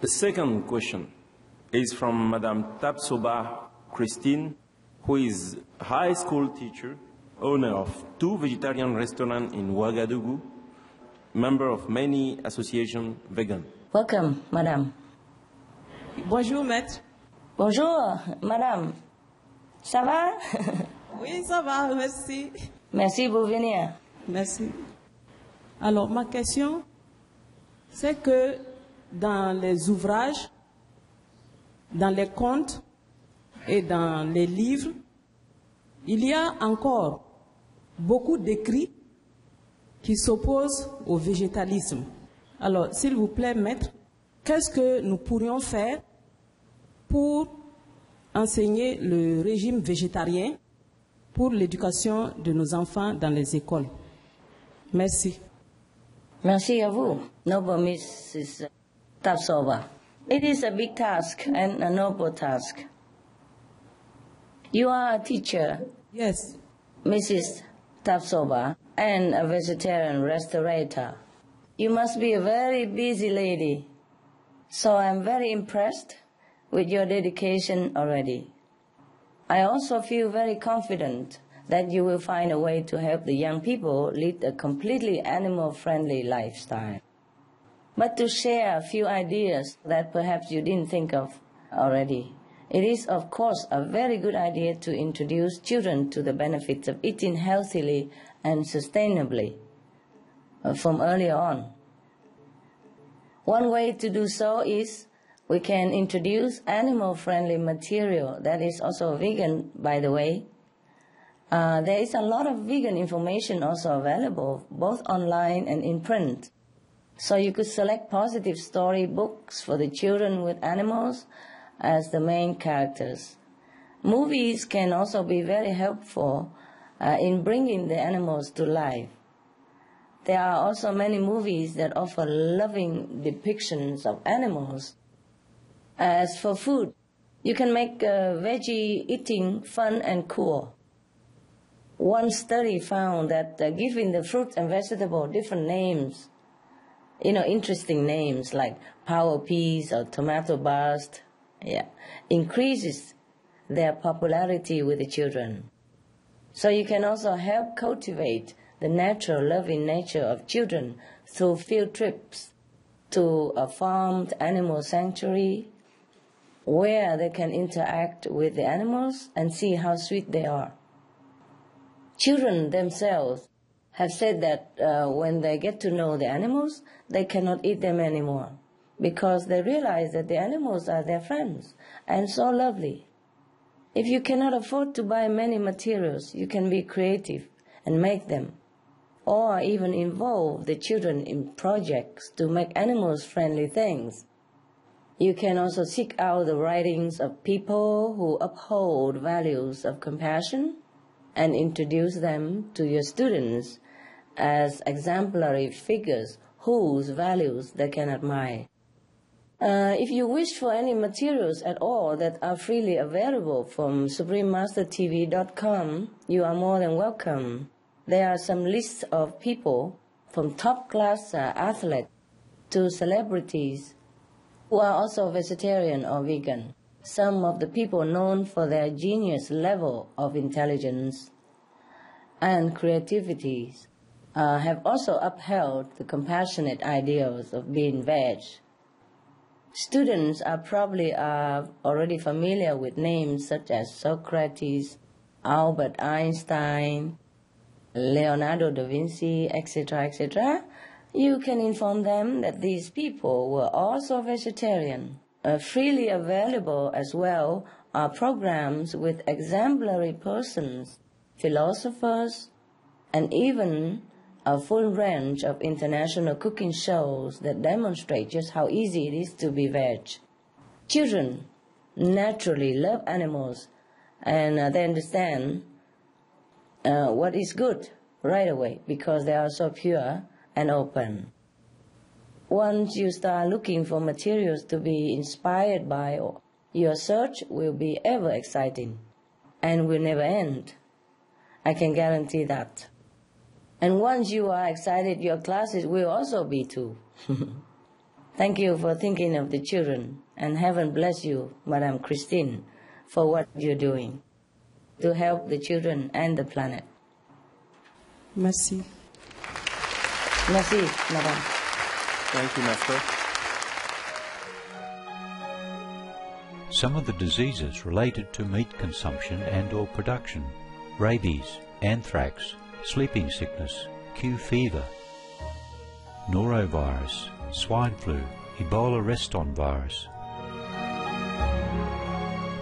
The second question is from Madame Tabsoba Christine, who is a high school teacher, owner of 2 vegetarian restaurants in Ouagadougou, member of many associations vegan. Welcome, Madame. Bonjour, maître. Bonjour, Madame. Ça va? Oui, ça va, merci. Merci pour venir. Merci. Alors, ma question, c'est que dans les ouvrages, dans les contes et dans les livres, il y a encore beaucoup d'écrits qui s'opposent au végétalisme. Alors, s'il vous plaît, maître, qu'est-ce que nous pourrions faire pour enseigner le régime végétarien pour l'éducation de nos enfants dans les écoles? Merci. Merci à vous, noble Mrs. Tabsoba. It is a big task and a noble task. You are a teacher, Yes. Mrs. Tabsoba, and a vegetarian restaurateur. You must be a very busy lady. So I'm very impressed with your dedication already. I also feel very confident that you will find a way to help the young people lead a completely animal-friendly lifestyle. But to share a few ideas that perhaps you didn't think of already, it is, of course, a very good idea to introduce children to the benefits of eating healthily and sustainably from earlier on. One way to do so is we can introduce animal-friendly material that is also vegan, by the way. There is a lot of vegan information also available, both online and in print. So you could select positive story books for the children with animals as the main characters. Movies can also be very helpful in bringing the animals to life. There are also many movies that offer loving depictions of animals. As for food, you can make veggie eating fun and cool. One study found that giving the fruits and vegetables different names, interesting names like power peas or tomato burst, increases their popularity with the children. So you can also help cultivate the natural loving nature of children through field trips to a farmed animal sanctuary where they can interact with the animals and see how sweet they are. Children themselves have said that when they get to know the animals, they cannot eat them anymore because they realize that the animals are their friends and so lovely. If you cannot afford to buy many materials, you can be creative and make them, or even involve the children in projects to make animals-friendly things. You can also seek out the writings of people who uphold values of compassion and introduce them to your students as exemplary figures whose values they can admire. If you wish for any materials at all that are freely available from SupremeMasterTV.com, you are more than welcome. There are some lists of people from top-class athletes to celebrities who are also vegetarian or vegan. Some of the people known for their genius level of intelligence and creativity have also upheld the compassionate ideals of being veg. Students are probably already familiar with names such as Socrates, Albert Einstein, Leonardo da Vinci, etc., etc. You can inform them that these people were also vegetarian. Freely available as well are programs with exemplary persons, philosophers, and even a full range of international cooking shows that demonstrate just how easy it is to be veg. Children naturally love animals, and they understand what is good right away because they are so pure and open. Once you start looking for materials to be inspired by, your search will be ever exciting and will never end. I can guarantee that. And once you are excited, your classes will also be too. Thank you for thinking of the children, and heaven bless you, Madame Christine, for what you're doing to help the children and the planet. Merci. Merci, Madame. Thank you, Master. Some of the diseases related to meat consumption and or production: rabies, anthrax, sleeping sickness, Q fever, norovirus, swine flu, Ebola reston virus.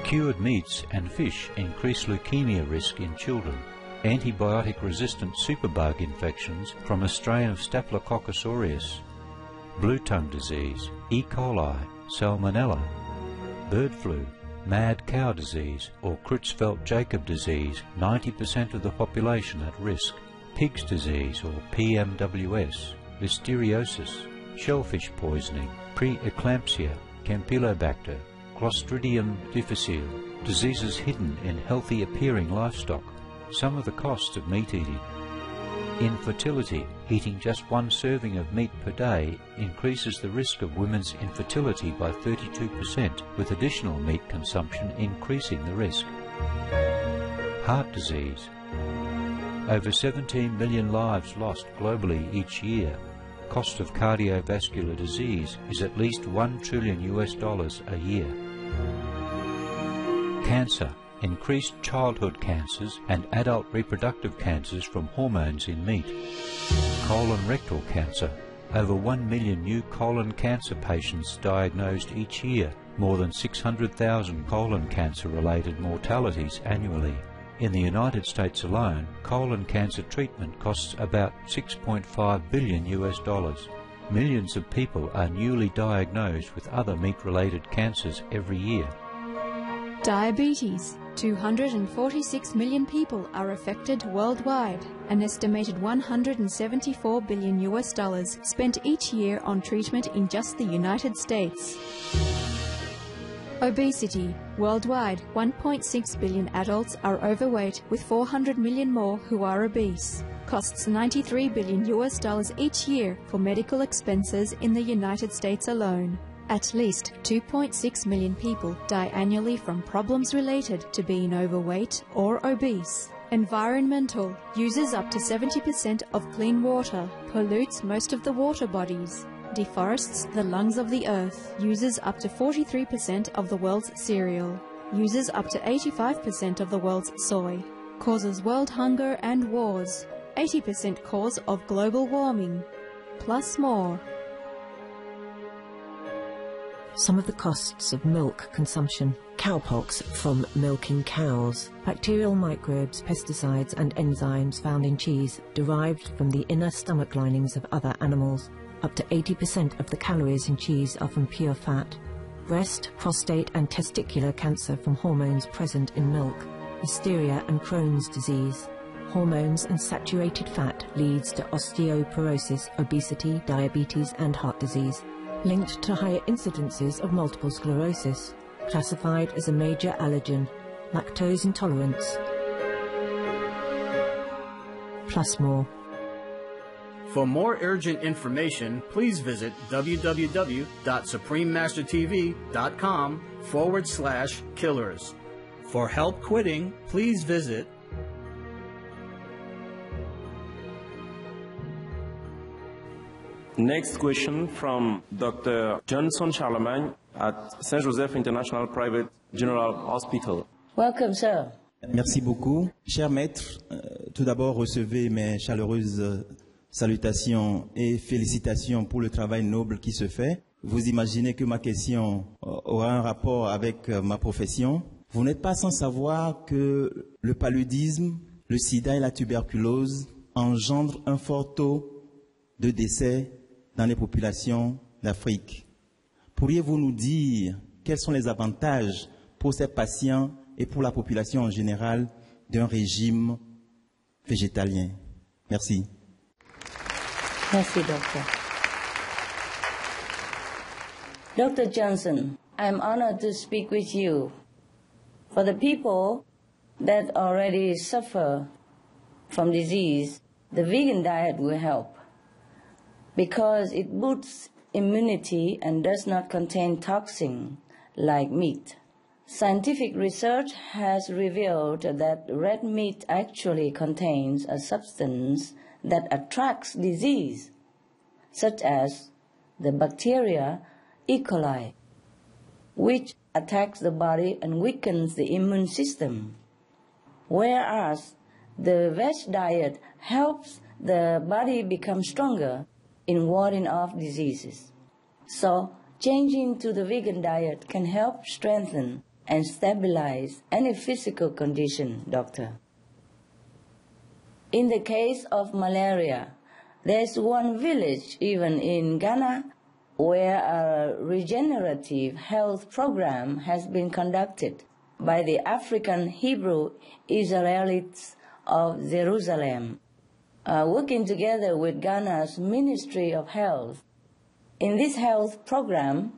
Cured meats and fish increase leukemia risk in children. Antibiotic-resistant superbug infections from a strain of Staphylococcus aureus. Blue tongue disease, E. coli, salmonella. Bird flu, mad cow disease or Creutzfeldt-Jakob disease, 90% of the population at risk. Pig's disease or PMWS, listeriosis, shellfish poisoning, preeclampsia, Campylobacter, Clostridium difficile, diseases hidden in healthy appearing livestock. Some of the costs of meat eating. Infertility, eating just one serving of meat per day increases the risk of women's infertility by 32%, with additional meat consumption increasing the risk. Heart disease. Over 17 million lives lost globally each year. Cost of cardiovascular disease is at least $1 trillion a year. Cancer. Increased childhood cancers and adult reproductive cancers from hormones in meat. Colon rectal cancer. Over 1 million new colon cancer patients diagnosed each year, more than 600,000 colon cancer-related mortalities annually. In the United States alone, colon cancer treatment costs about $6.5 billion. Millions of people are newly diagnosed with other meat-related cancers every year. Diabetes. 246 million people are affected worldwide. An estimated $174 billion spent each year on treatment in just the United States. Obesity. Worldwide, 1.6 billion adults are overweight, with 400 million more who are obese. Costs $93 billion each year for medical expenses in the United States alone. At least 2.6 million people die annually from problems related to being overweight or obese. Environmental. Uses up to 70% of clean water. Pollutes most of the water bodies. Deforests the lungs of the earth. Uses up to 43% of the world's cereal. Uses up to 85% of the world's soy. Causes world hunger and wars. 80% cause of global warming. Plus more. Some of the costs of milk consumption: cowpox from milking cows, bacterial microbes, pesticides and enzymes found in cheese derived from the inner stomach linings of other animals. Up to 80% of the calories in cheese are from pure fat. Breast, prostate and testicular cancer from hormones present in milk. Listeria and Crohn's disease. Hormones and saturated fat leads to osteoporosis, obesity, diabetes and heart disease. Linked to higher incidences of multiple sclerosis, classified as a major allergen, lactose intolerance, plus more. For more urgent information, please visit www.suprememastertv.com/killers. For help quitting, please visit Next question from Dr. Johnson Charlemagne at Saint Joseph International Private General Hospital. Welcome, sir. Merci beaucoup. Cher maître, tout d'abord, recevez mes chaleureuses salutations et félicitations pour le travail noble qui se fait. Vous imaginez que ma question aura un rapport avec ma profession. Vous n'êtes pas sans savoir que le paludisme, le sida et la tuberculose engendrent un fort taux de décès dans les populations d'Afrique. Pourriez-vous nous dire quels sont les avantages pour ces patients et pour la population en général d'un régime végétalien? Merci. Merci, Doctor. Dr. Johnson, I'm honored to speak with you. For the people that already suffer from disease, the vegan diet will help because it boosts immunity and does not contain toxins like meat. Scientific research has revealed that red meat actually contains a substance that attracts disease, such as the bacteria E. coli, which attacks the body and weakens the immune system, whereas the veg diet helps the body become stronger in warding off diseases. So, changing to the vegan diet can help strengthen and stabilize any physical condition, Doctor. In the case of malaria, there's one village, even in Ghana, where a regenerative health program has been conducted by the African Hebrew Israelites of Jerusalem, working together with Ghana's Ministry of Health. In this health program,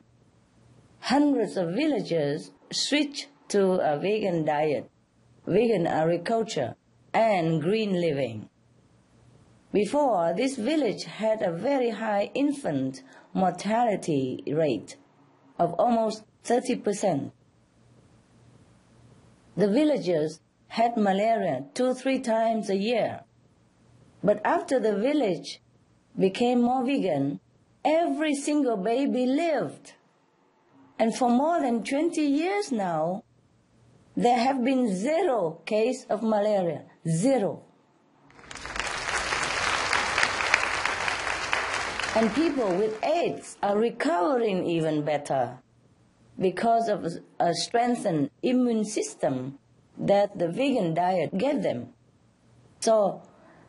hundreds of villagers switched to a vegan diet, vegan agriculture, and green living. Before, this village had a very high infant mortality rate of almost 30%. The villagers had malaria 2-3 times a year. But after the village became more vegan, every single baby lived. And for more than 20 years now, there have been 0 cases of malaria. 0. And people with AIDS are recovering even better because of a strengthened immune system that the vegan diet gave them. So,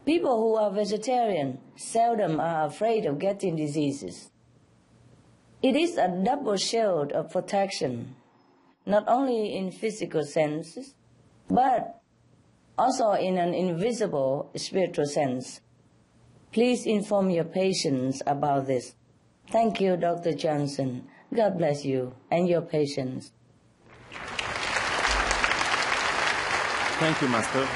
people who are vegetarian seldom are afraid of getting diseases. It is a double shield of protection, not only in physical senses, but also in an invisible spiritual sense. Please inform your patients about this. Thank you, Dr. Johnson. God bless you and your patients. Thank you, Master.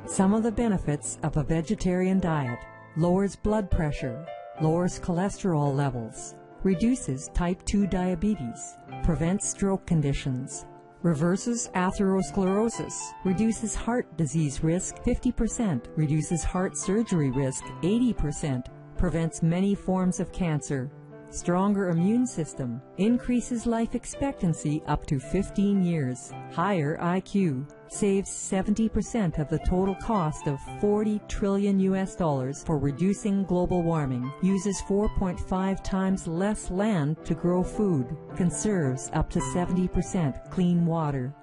Some of the benefits of a vegetarian diet: lowers blood pressure, lowers cholesterol levels, reduces type 2 diabetes, prevents stroke conditions, reverses atherosclerosis, reduces heart disease risk 50%, reduces heart surgery risk 80%, prevents many forms of cancer, stronger immune system, increases life expectancy up to 15 years, higher IQ, saves 70% of the total cost of $40 trillion for reducing global warming, uses 4.5 times less land to grow food, conserves up to 70% clean water,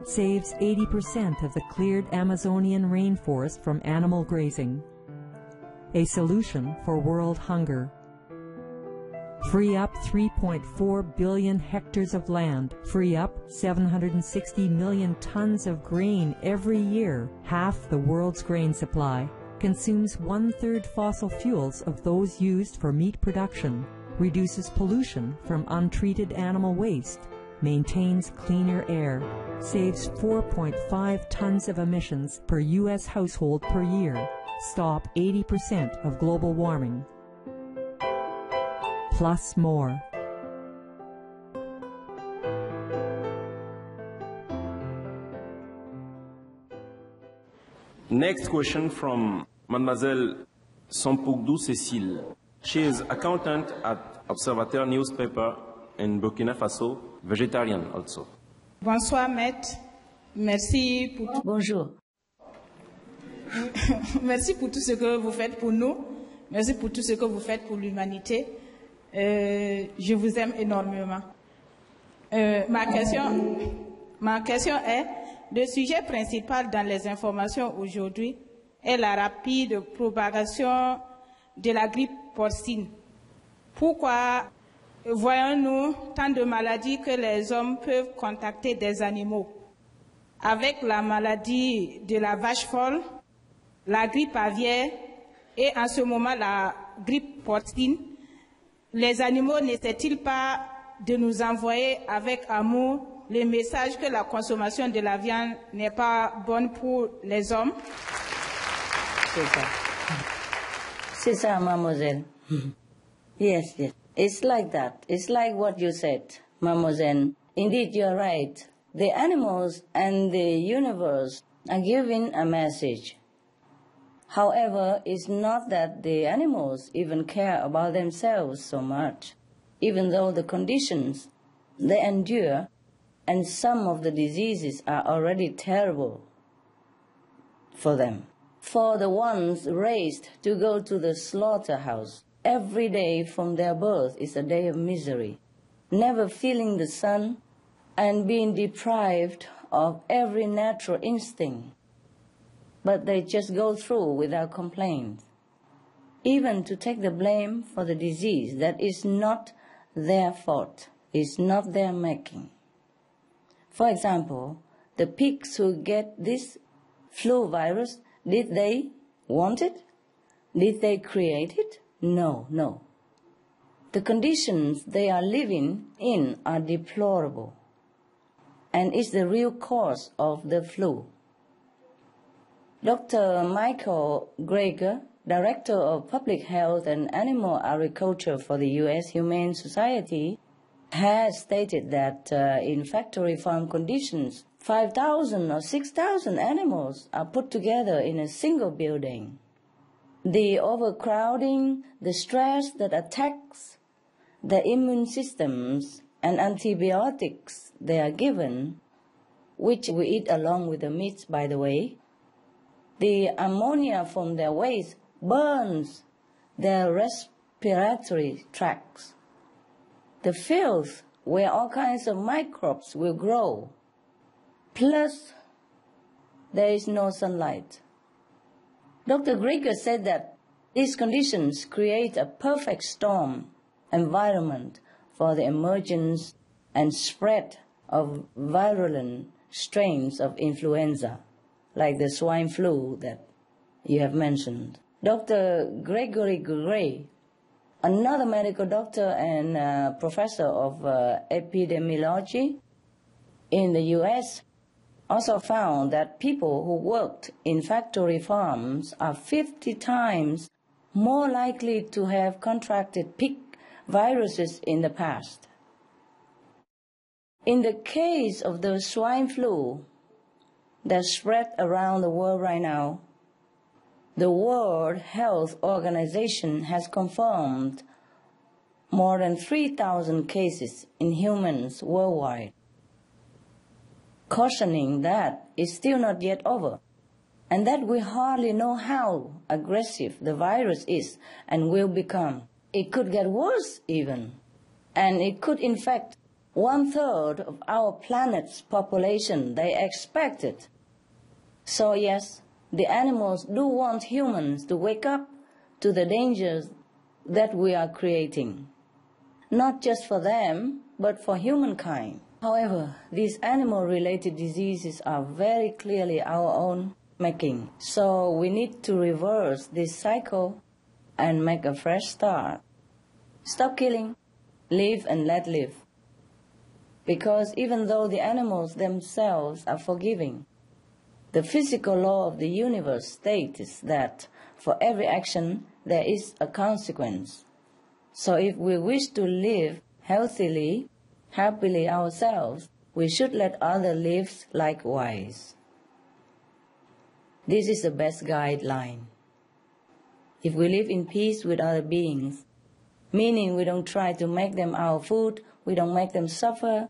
saves 80% of the cleared Amazonian rainforest from animal grazing. A solution for world hunger. Free up 3.4 billion hectares of land, free up 760 million tons of grain every year, half the world's grain supply, consumes 1/3 fossil fuels of those used for meat production, reduces pollution from untreated animal waste, maintains cleaner air, saves 4.5 tons of emissions per U.S. household per year, stop 80% of global warming. Plus more. Next question from Mademoiselle Sampougdou Cécile. She is accountant at Observateur newspaper in Burkina Faso, vegetarian also. Bonsoir, maître. Merci pour tout. Bonjour. Merci pour tout ce que vous faites pour nous. Merci pour tout ce que vous faites pour l'humanité. Je vous aime énormément. Ma question est, le sujet principal dans les informations aujourd'hui est la rapide propagation de la grippe porcine. Pourquoi voyons-nous tant de maladies que les hommes peuvent contacter des animaux? Avec la maladie de la vache folle, la grippe aviaire et en ce moment la grippe porcine, les animaux n'essaient-ils pas de nous envoyer avec amour le message que la consommation de la viande n'est pas bonne pour les hommes? C'est ça. C'est ça, mademoiselle. Yes, yes. It's like that. It's like what you said, mademoiselle. Indeed, you're right. The animals and the universe are giving a message. However, it's not that the animals even care about themselves so much, even though the conditions they endure and some of the diseases are already terrible for them. For the ones raised to go to the slaughterhouse, every day from their birth is a day of misery, never feeling the sun and being deprived of every natural instinct. But they just go through without complaint. Even to take the blame for the disease that is not their fault, is not their making. For example, the pigs who get this flu virus, did they want it? Did they create it? No, no. The conditions they are living in are deplorable and is the real cause of the flu. Dr. Michael Greger, Director of Public Health and Animal Agriculture for the U.S. Humane Society, has stated that in factory farm conditions, 5,000 or 6,000 animals are put together in a single building. The overcrowding, the stress that attacks the immune systems and antibiotics they are given, which we eat along with the meats, by the way, the ammonia from their waste burns their respiratory tracts. The fields where all kinds of microbes will grow. Plus, there is no sunlight. Dr. Greger said that these conditions create a perfect storm environment for the emergence and spread of virulent strains of influenza, like the swine flu that you have mentioned. Dr. Gregory Gray, another medical doctor and professor of epidemiology in the U.S., also found that people who worked in factory farms are 50 times more likely to have contracted pig viruses in the past. In the case of the swine flu that spread around the world right now, the World Health Organization has confirmed more than 3,000 cases in humans worldwide, cautioning that it's still not yet over, and that we hardly know how aggressive the virus is and will become. It could get worse even, and it could infect 1/3 of our planet's population, they expected. So yes, the animals do want humans to wake up to the dangers that we are creating, not just for them, but for humankind. However, these animal-related diseases are very clearly our own making, so we need to reverse this cycle and make a fresh start. Stop killing, live and let live. Because even though the animals themselves are forgiving, the physical law of the universe states that for every action there is a consequence. So if we wish to live healthily, happily ourselves, we should let others live likewise. This is the best guideline. If we live in peace with other beings, meaning we don't try to make them our food, we don't make them suffer,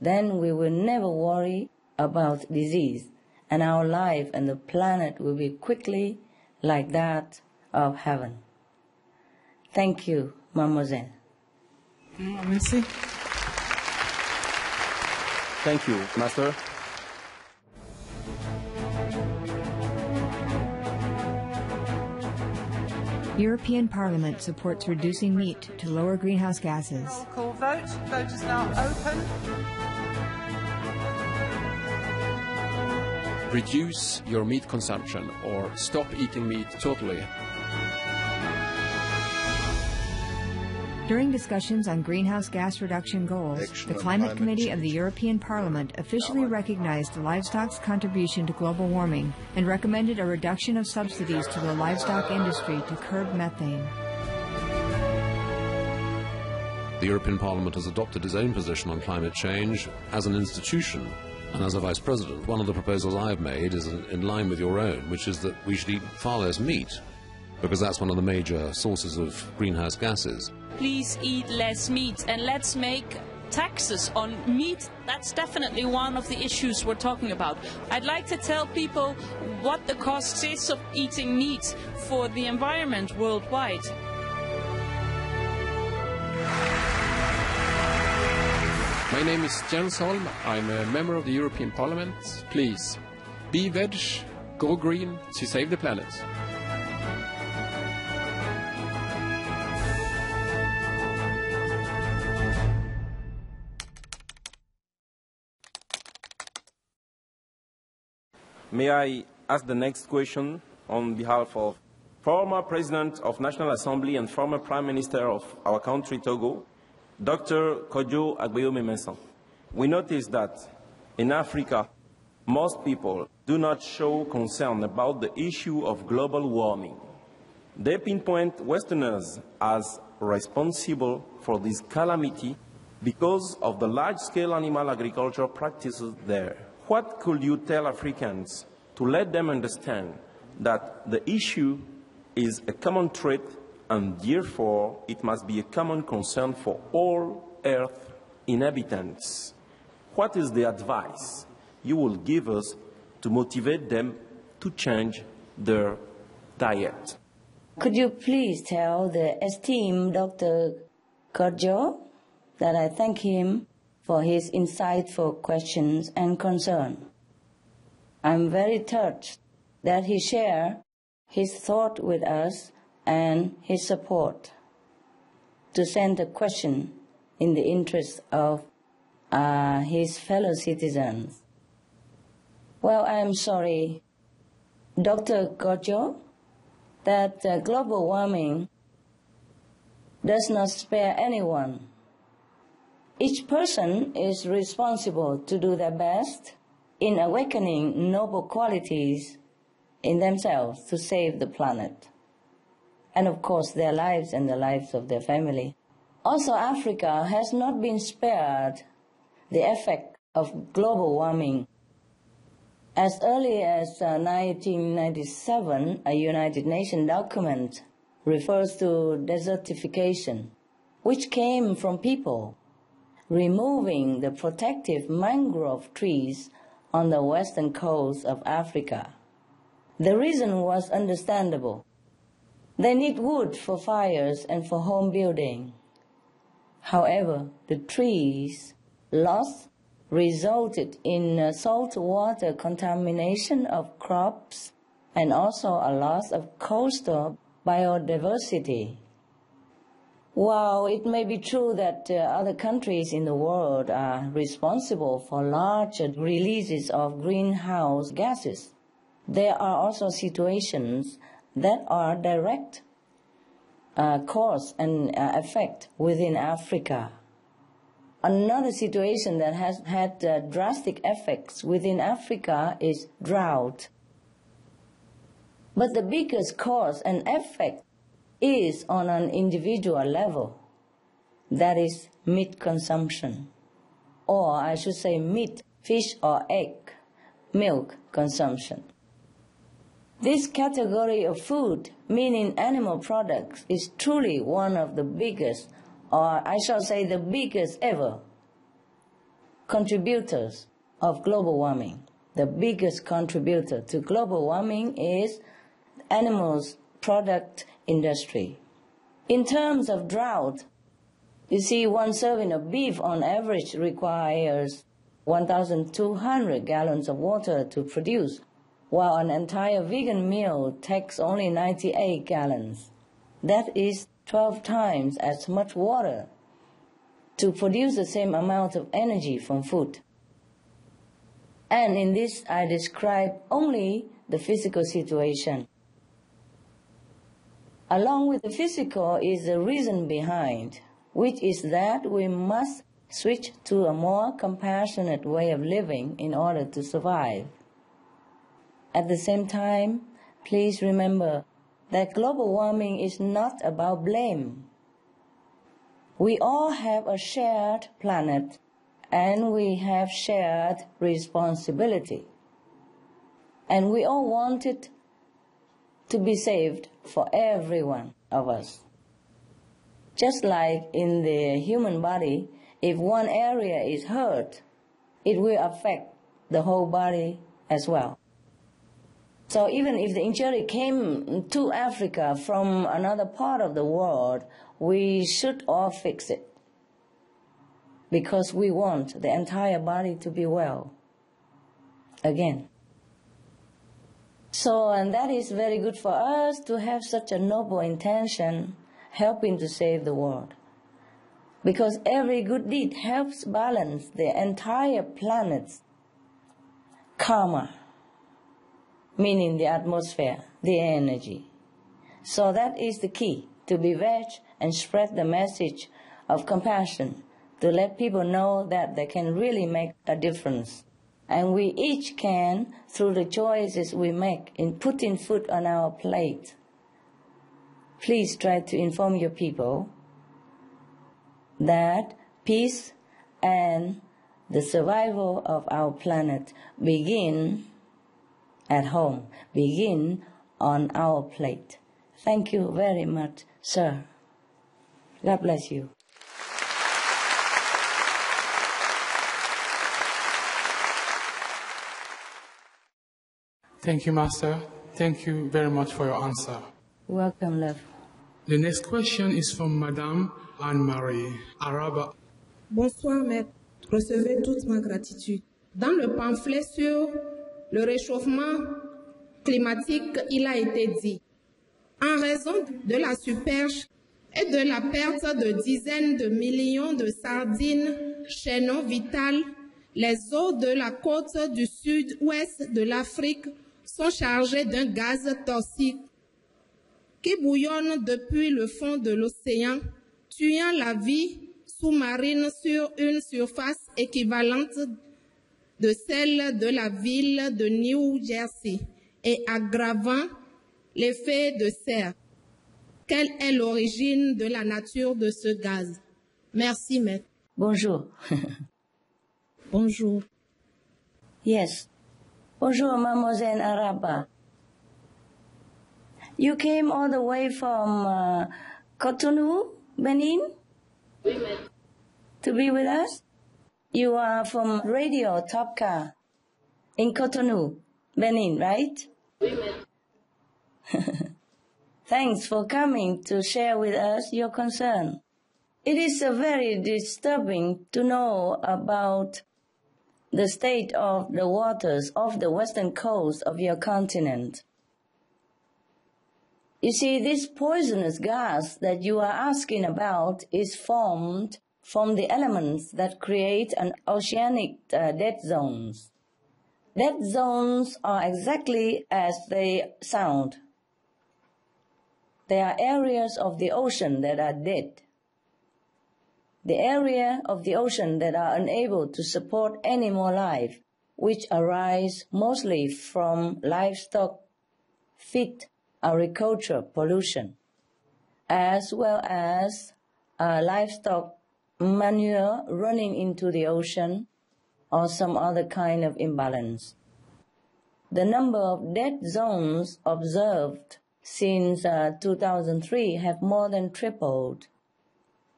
then we will never worry about disease, and our life and the planet will be quickly like that of heaven. Thank you, mademoiselle. Merci. Thank you, Master. European Parliament supports reducing meat to lower greenhouse gases. Roll call vote. Vote is now open. Reduce your meat consumption or stop eating meat totally. During discussions on greenhouse gas reduction goals, the Climate Committee of the European Parliament officially recognized livestock's contribution to global warming and recommended a reduction of subsidies to the livestock industry to curb methane. The European Parliament has adopted its own position on climate change as an institution. And as a Vice President, one of the proposals I have made is in line with your own, which is that we should eat far less meat, because that's one of the major sources of greenhouse gases. Please eat less meat, and let's make taxes on meat. That's definitely one of the issues we're talking about. I'd like to tell people what the cost is of eating meat for the environment worldwide. My name is Jens Holm. I'm a member of the European Parliament. Please, be veg, go green to save the planet. May I ask the next question on behalf of former President of National Assembly and former Prime Minister of our country, Togo, Dr. Kodjo Agbeyomemensan. We notice that in Africa, most people do not show concern about the issue of global warming. They pinpoint Westerners as responsible for this calamity because of the large-scale animal agriculture practices there. What could you tell Africans to let them understand that the issue is a common trait and therefore it must be a common concern for all Earth inhabitants? What is the advice you will give us to motivate them to change their diet? Could you please tell the esteemed Dr. Kodjo that I thank him for his insightful questions and concern. I'm very touched that he shared his thought with us and his support to send a question in the interest of his fellow citizens. Well, I'm sorry, Dr. Kodjo, that global warming does not spare anyone. Each person is responsible to do their best in awakening noble qualities in themselves to save the planet, and of course their lives and the lives of their family. Also, Africa has not been spared the effect of global warming. As early as 1997, a United Nations document refers to desertification, which came from people removing the protective mangrove trees on the western coast of Africa. The reason was understandable. They need wood for fires and for home building. However, the trees loss resulted in salt water contamination of crops and also a loss of coastal biodiversity. While it may be true that other countries in the world are responsible for large releases of greenhouse gases, there are also situations that are direct cause and effect within Africa. Another situation that has had drastic effects within Africa is drought. But the biggest cause and effect is on an individual level. That is meat consumption. Or I should say meat, fish or egg, milk consumption. This category of food, meaning animal products, is truly one of the biggest, or I shall say the biggest ever, contributors of global warming. The biggest contributor to global warming is animals product industry. In terms of drought, you see, one serving of beef on average requires 1,200 gallons of water to produce, while an entire vegan meal takes only 98 gallons. That is 12 times as much water to produce the same amount of energy from food. And in this, I describe only the physical situation. Along with the physical is the reason behind, which is that we must switch to a more compassionate way of living in order to survive. At the same time, please remember that global warming is not about blame. We all have a shared planet, and we have shared responsibility. And we all want it to be saved for every one of us. Just like in the human body, if one area is hurt, it will affect the whole body as well. So even if the injury came to Africa from another part of the world, we should all fix it, because we want the entire body to be well again. So, and that is very good for us to have such a noble intention, helping to save the world. Because every good deed helps balance the entire planet's karma, meaning the atmosphere, the energy. So that is the key, to be veg and spread the message of compassion, to let people know that they can really make a difference. And we each can, through the choices we make in putting food on our plate. Please try to inform your people that peace and the survival of our planet begin at home, begin on our plate. Thank you very much, sir. God bless you. Thank you, Master. Thank you very much for your answer. Welcome, love. The next question is from Madame Anne-Marie Araba. Bonsoir, maître. Recevez toute ma gratitude. Dans le pamphlet sur le réchauffement climatique, il a été dit, en raison de la superche et de la perte de dizaines de millions de sardines, chaînon vital, les eaux de la côte du sud-ouest de l'Afrique sont chargées d'un gaz toxique qui bouillonne depuis le fond de l'océan, tuant la vie sous-marine sur une surface équivalente de celle de la ville de New Jersey et aggravant l'effet de serre. Quelle est l'origine de la nature de ce gaz? Merci, maître. Bonjour. Bonjour. Yes. Bonjour, Mademoiselle Araba. You came all the way from Cotonou, Benin? Oui, maître. To be with us? You are from Radio Topka in Cotonou, Benin, right? Oui, maître. Thanks for coming to share with us your concern. It is very disturbing to know about the state of the waters off the western coast of your continent. You see, this poisonous gas that you are asking about is formed from the elements that create an oceanic dead zones. Dead zones are exactly as they sound. They are areas of the ocean that are dead. The area of the ocean that are unable to support any more life, which arise mostly from livestock feed, agriculture pollution, as well as livestock manure running into the ocean or some other kind of imbalance. The number of dead zones observed since 2003 have more than tripled,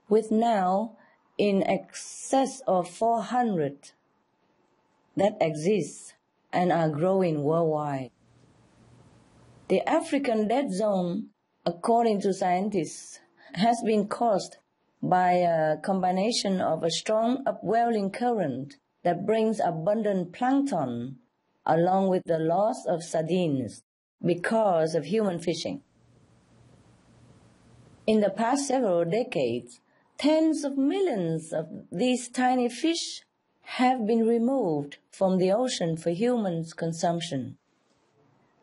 with now in excess of 400 that exist and are growing worldwide. The African dead zone, according to scientists, has been caused by a combination of a strong upwelling current that brings abundant plankton along with the loss of sardines because of human fishing. In the past several decades, tens of millions of these tiny fish have been removed from the ocean for humans' consumption.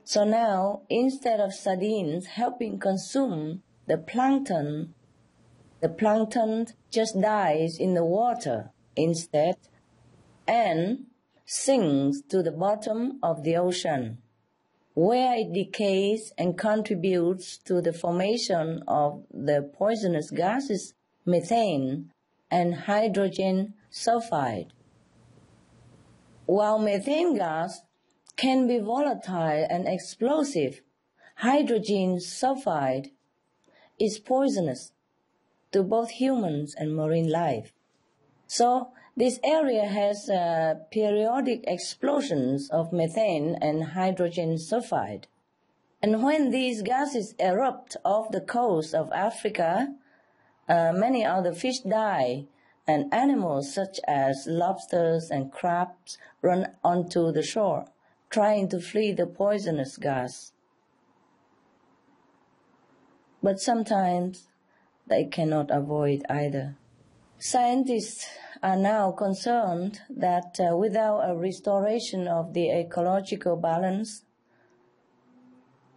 So now, instead of sardines helping consume the plankton just dies in the water instead and sinks to the bottom of the ocean, where it decays and contributes to the formation of the poisonous gases methane and hydrogen sulfide. While methane gas can be volatile and explosive, hydrogen sulfide is poisonous to both humans and marine life. So this area has periodic explosions of methane and hydrogen sulfide. And when these gases erupt off the coast of Africa, many other fish die, and animals such as lobsters and crabs run onto the shore, trying to flee the poisonous gas. But sometimes they cannot avoid either. Scientists are now concerned that without a restoration of the ecological balance,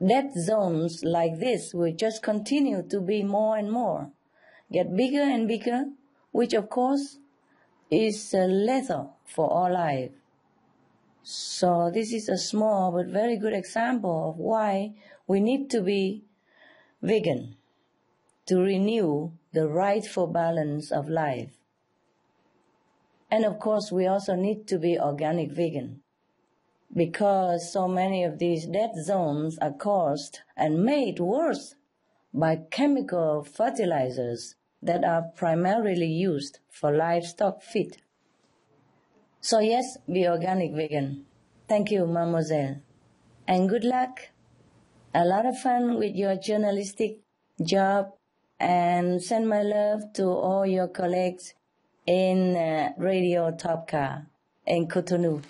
death zones like this will just continue to be more and more, get bigger and bigger, which of course is lethal for all life. So this is a small but very good example of why we need to be vegan, to renew the rightful balance of life. And of course, we also need to be organic vegan, because so many of these death zones are caused and made worse by chemical fertilizers that are primarily used for livestock feed. So yes, be organic vegan. Thank you, mademoiselle. And good luck. A lot of fun with your journalistic job, and send my love to all your colleagues in Radio Topka in Cotonou.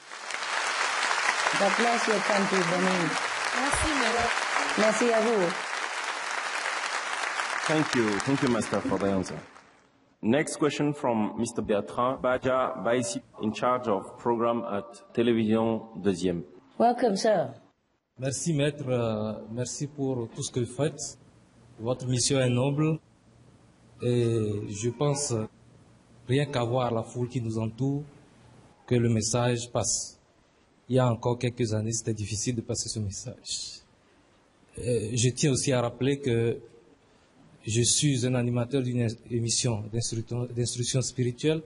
God bless your country, Benin. Merci, madame. Merci à vous. Thank you, Master, for the answer. Next question from Mr. Bertrand Baja Baisi, in charge of program at Télévision Deuxième. Welcome, sir. Merci, maître. Merci pour tout ce que vous faites. Votre mission est noble et je pense, rien qu'à voir la foule qui nous entoure, que le message passe. Il y a encore quelques années, c'était difficile de passer ce message. Je tiens aussi à rappeler que je suis un animateur d'une émission d'instruction spirituelle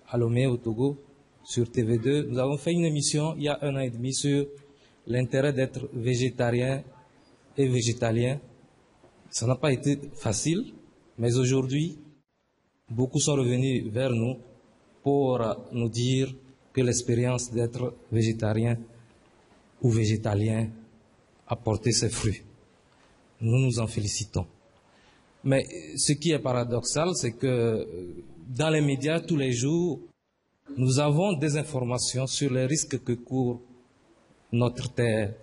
à Lomé, au Togo, sur TV2. Nous avons fait une émission il y a 1 an et demi sur l'intérêt d'être végétarien et végétalien. Ça n'a pas été facile, mais aujourd'hui, beaucoup sont revenus vers nous pour nous dire que l'expérience d'être végétarien ou végétalien a porté ses fruits. Nous nous en félicitons. Mais ce qui est paradoxal, c'est que dans les médias, tous les jours, nous avons des informations sur les risques que court notre terre.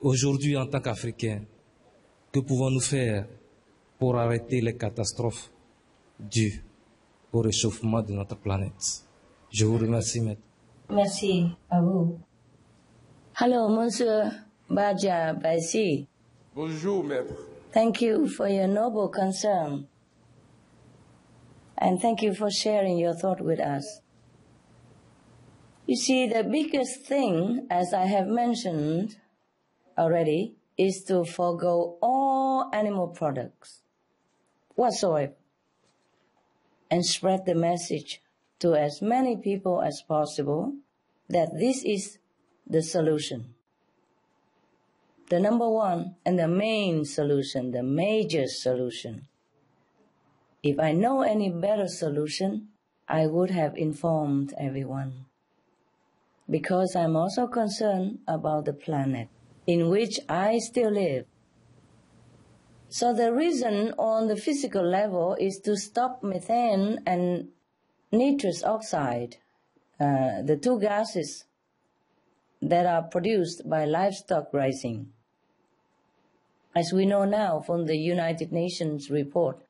Aujourd'hui, en tant qu'Africains, que pouvons-nous faire pour arrêter les catastrophes dues au réchauffement de notre planète? Je vous remercie, maître. Merci à vous. Hello, Monsieur Baja Baisi. Bonjour, maître. Thank you for your noble concern. And thank you for sharing your thought with us. You see, the biggest thing, as I have mentioned already, is to forego all animal products whatsoever and spread the message to as many people as possible that this is the solution. The number one and the main solution, the major solution. If I know any better solution, I would have informed everyone. Because I'm also concerned about the planet in which I still live. So the reason on the physical level is to stop methane and nitrous oxide the two gases that are produced by livestock raising. As we know now from the United Nations report,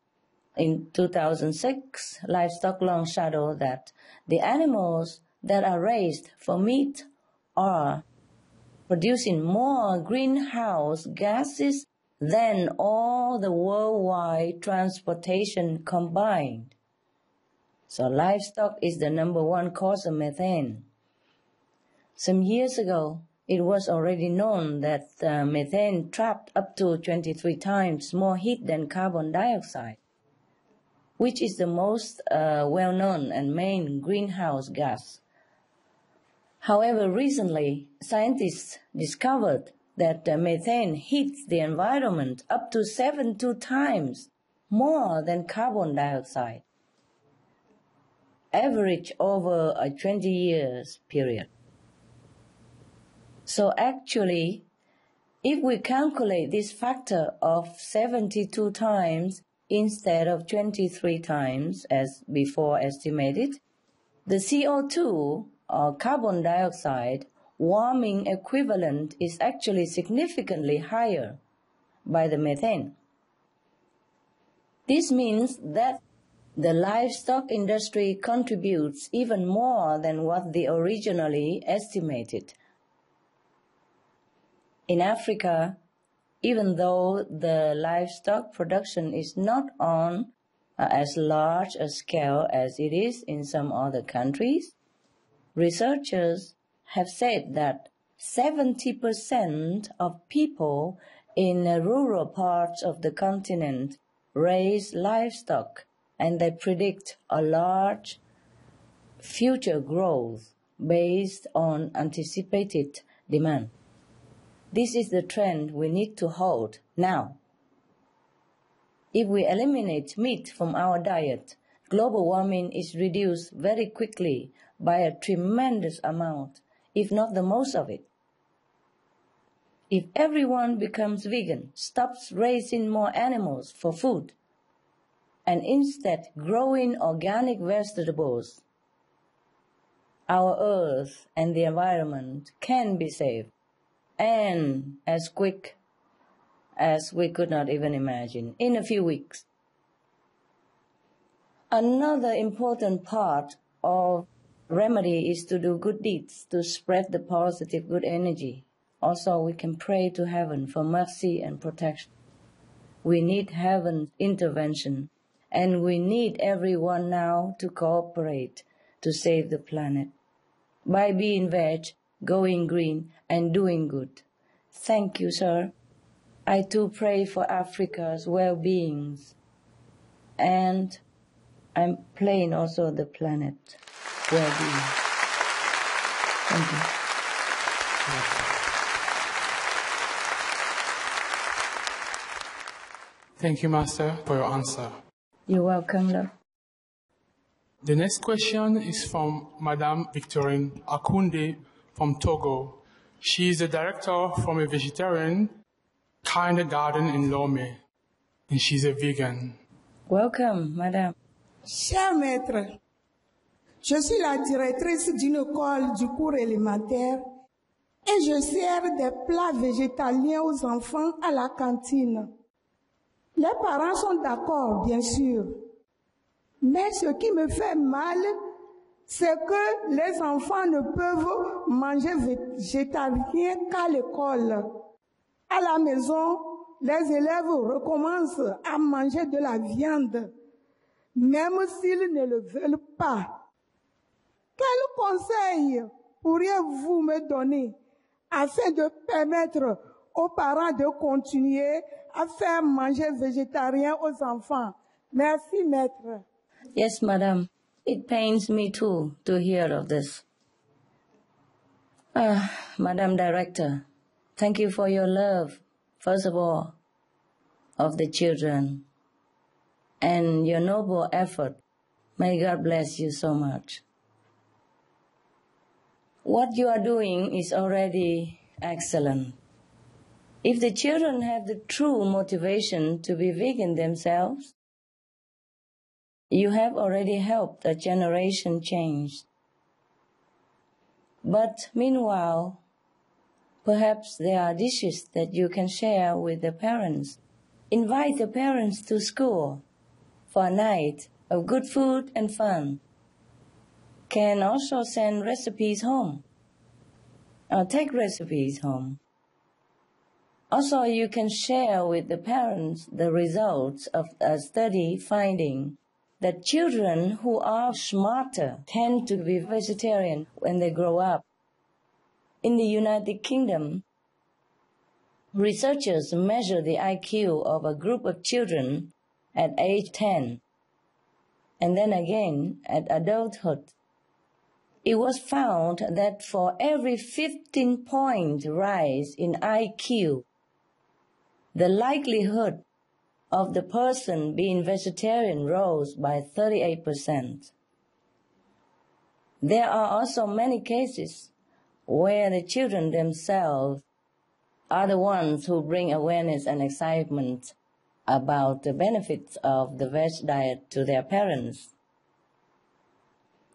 in 2006, Livestock Long shadowed that the animals that are raised for meat are producing more greenhouse gases than all the worldwide transportation combined. So livestock is the #1 cause of methane. Some years ago, it was already known that methane trapped up to 23 times more heat than carbon dioxide, which is the most well-known and main greenhouse gas. However, recently, scientists discovered that methane heats the environment up to 72 times more than carbon dioxide, average over a 20 years period. So actually, if we calculate this factor of 72 times instead of 23 times as before estimated, the CO2 or carbon dioxide warming equivalent is actually significantly higher by the methane. This means that the livestock industry contributes even more than what they originally estimated. In Africa, even though the livestock production is not on as large a scale as it is in some other countries, researchers have said that 70% of people in rural parts of the continent raise livestock, and they predict a large future growth based on anticipated demand. This is the trend we need to hold now. If we eliminate meat from our diet, global warming is reduced very quickly by a tremendous amount, if not the most of it. If everyone becomes vegan, stops raising more animals for food, and instead growing organic vegetables, our earth and the environment can be saved, and as quick as we could not even imagine, in a few weeks. Another important part of remedy is to do good deeds, to spread the positive good energy. Also, we can pray to heaven for mercy and protection. We need heaven's intervention, and we need everyone now to cooperate to save the planet by being veg, going green, and doing good. Thank you, sir. I too pray for Africa's well-being, and I'm praying also the planet well-being. Thank you. Thank you, Master, for your answer. You're welcome, love. The next question is from Madame Victorine Akunde from Togo. She is the director from a vegetarian kindergarten in Lomé, and she's a vegan. Welcome, Madame. Cher maître, je suis la directrice d'une école du cours élémentaire et je sers des plats végétaliens aux enfants à la cantine. Les parents sont d'accord, bien sûr, mais ce qui me fait mal, c'est que les enfants ne peuvent manger végétalien qu'à l'école. À la maison, les élèves recommencent à manger de la viande, même s'ils ne le veulent pas. Quel conseil pourriez-vous me donner afin de permettre aux parents de continuer à faire manger végétarien aux enfants? Merci, maître. Yes, madam. It pains me too to hear of this. Madam Director, thank you for your love, first of all, of the children, and your noble effort. May God bless you so much. What you are doing is already excellent. If the children have the true motivation to be vegan themselves, you have already helped a generation change. But meanwhile, perhaps there are dishes that you can share with the parents. Invite the parents to school for a night of good food and fun. Can also send recipes home or take recipes home. Also, you can share with the parents the results of a study finding that children who are smarter tend to be vegetarian when they grow up. In the United Kingdom, researchers measure the IQ of a group of children at age 10 and then again at adulthood. It was found that for every 15-point rise in IQ, the likelihood of the person being vegetarian rose by 38%. There are also many cases where the children themselves are the ones who bring awareness and excitement about the benefits of the veg diet to their parents.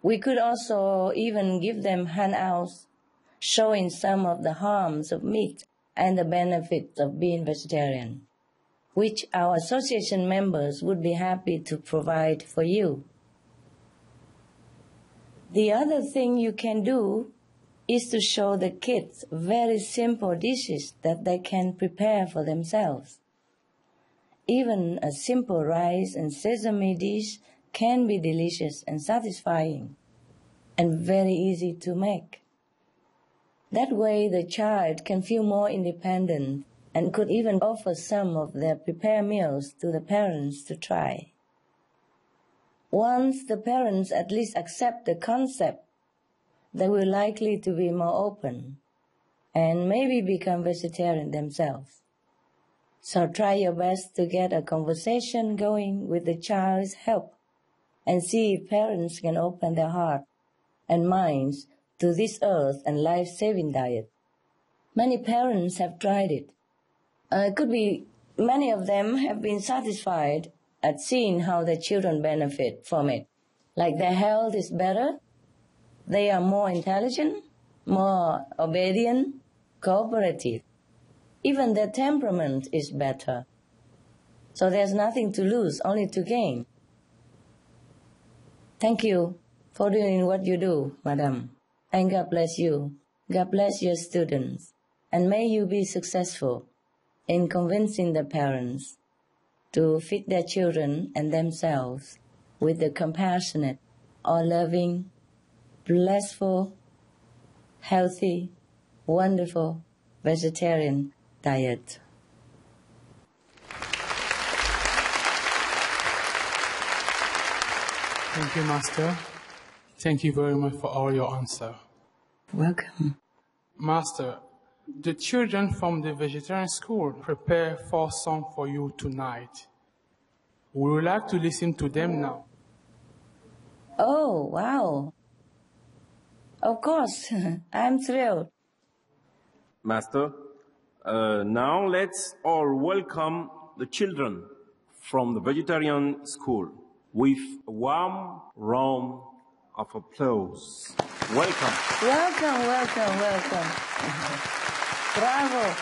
We could also even give them handouts showing some of the harms of meat and the benefits of being vegetarian, which our association members would be happy to provide for you. The other thing you can do is to show the kids very simple dishes that they can prepare for themselves. Even a simple rice and sesame dish can be delicious and satisfying and very easy to make. That way the child can feel more independent and could even offer some of their prepared meals to the parents to try. Once the parents at least accept the concept, they will likely to be more open and maybe become vegetarian themselves. So try your best to get a conversation going with the child's help and see if parents can open their heart and minds to this earth and life-saving diet. Many parents have tried it. It could be many of them have been satisfied at seeing how their children benefit from it. Like their health is better, they are more intelligent, more obedient, cooperative. Even their temperament is better. So there's nothing to lose, only to gain. Thank you for doing what you do, Madam. And God bless you. God bless your students. And may you be successful in convincing the parents to feed their children and themselves with the compassionate or loving, blissful, healthy, wonderful vegetarian diet. Thank you, Master. Thank you very much for all your answer. Welcome. Master, the children from the vegetarian school prepare 4 songs for you tonight. We would like to listen to them now. Oh, wow. Of course, I'm thrilled. Master, now let's all welcome the children from the vegetarian school with a warm round of applause. Welcome. Welcome, welcome, welcome. Bravo.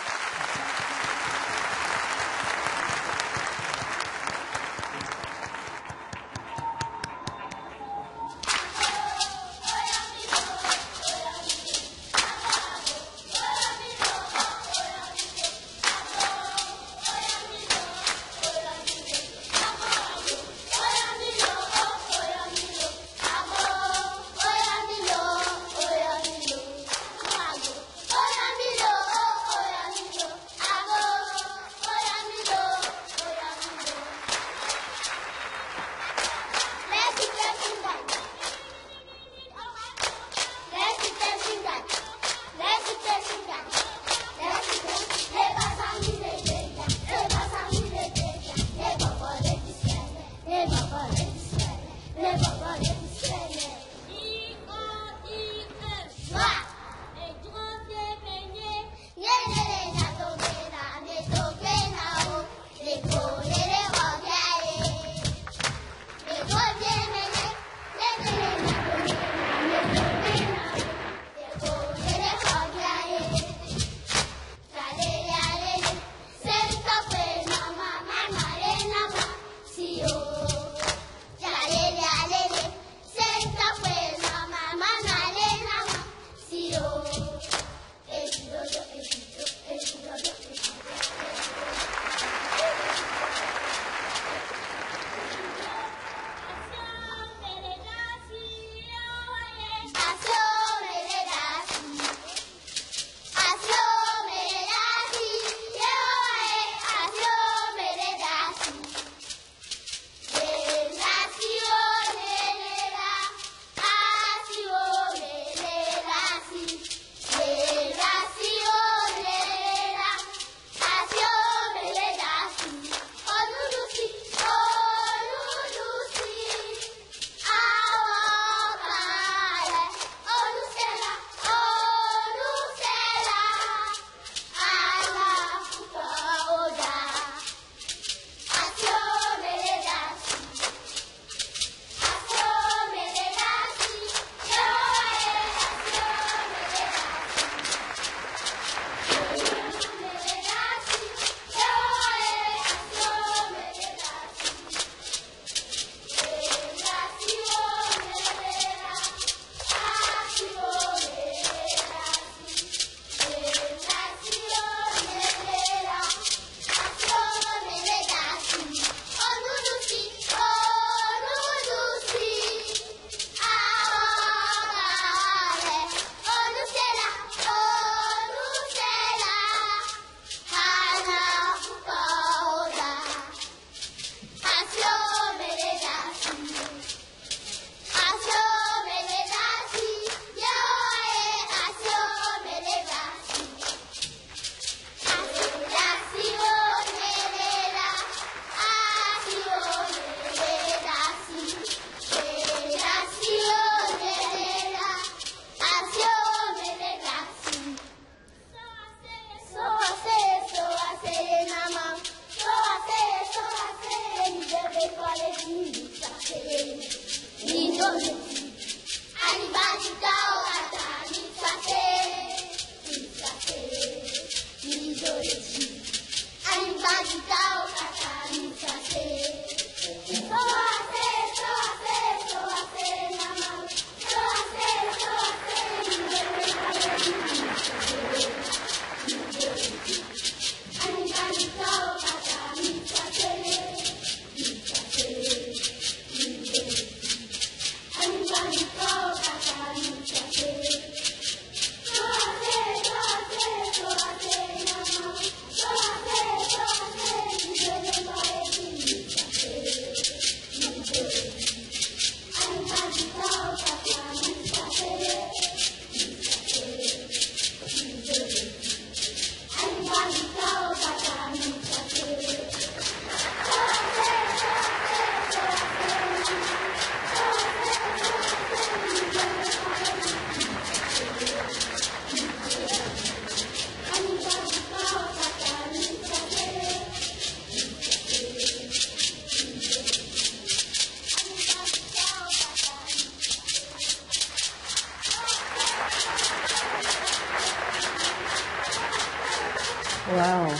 Wow.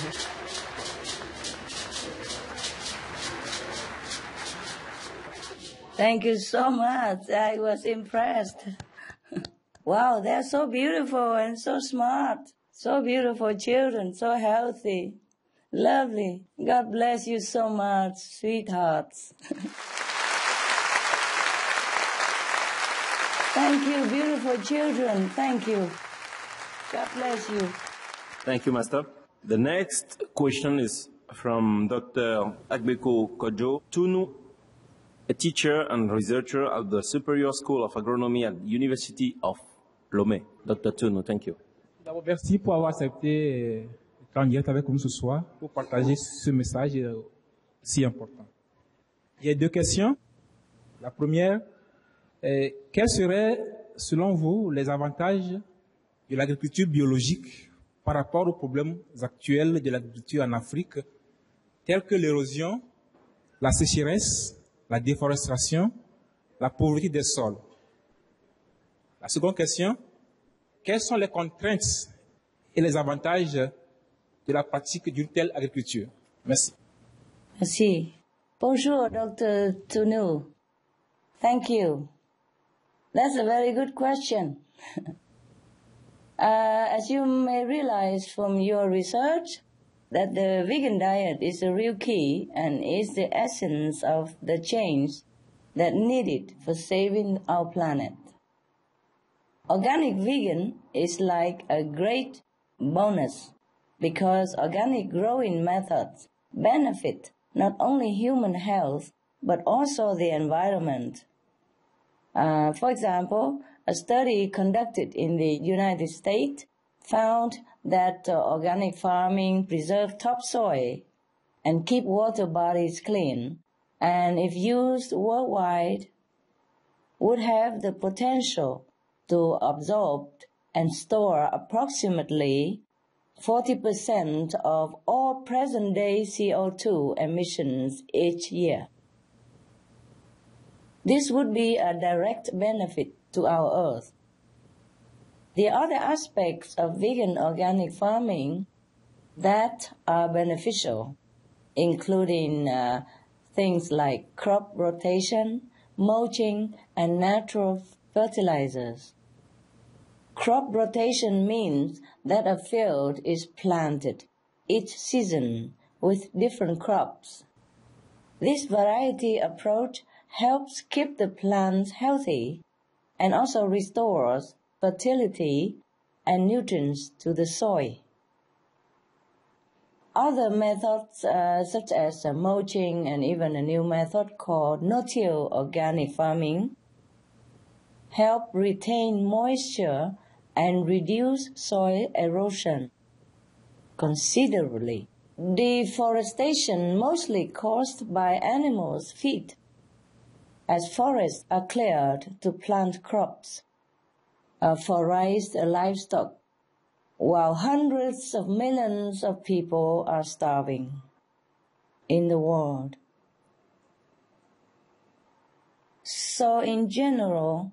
Thank you so much. I was impressed. Wow, they're so beautiful and so smart. So beautiful children, so healthy. Lovely. God bless you so much, sweethearts. Thank you, beautiful children. Thank you. God bless you. Thank you, Master. The next question is from Dr. Agbeko Kojo Tunu, a teacher and researcher at the Superior School of Agronomy at the University of Lomé. Dr. Tunu, thank you. D'abord, merci pour avoir accepté d'être en direct avec nous ce soir pour partager ce message si important. Il y a deux questions. La première, quels seraient, selon vous, les avantages de l'agriculture biologique par rapport aux problèmes actuels de l'agriculture en Afrique, tels que l'érosion, la sécheresse, la déforestation, la pauvreté des sols? La seconde question, quelles sont les contraintes et les avantages de la pratique d'une telle agriculture? Merci. Merci. Bonjour, Dr. Tunu. Thank you. That's a very good question. As you may realize from your research, that the vegan diet is the real key and is the essence of the change that needed for saving our planet. Organic vegan is like a great bonus because organic growing methods benefit not only human health but also the environment. For example, a study conducted in the United States found that organic farming preserves topsoil and keep water bodies clean, and if used worldwide, would have the potential to absorb and store approximately 40% of all present-day CO2 emissions each year. This would be a direct benefit to our Earth. The other aspects of vegan organic farming that are beneficial, including things like crop rotation, mulching, and natural fertilizers. Crop rotation means that a field is planted each season with different crops. This variety approach helps keep the plants healthy and also restores fertility and nutrients to the soil. Other methods such as mulching and even a new method called no-till organic farming help retain moisture and reduce soil erosion considerably. Deforestation mostly caused by animals' feet, as forests are cleared to plant crops for raised livestock, while hundreds of millions of people are starving in the world. So in general,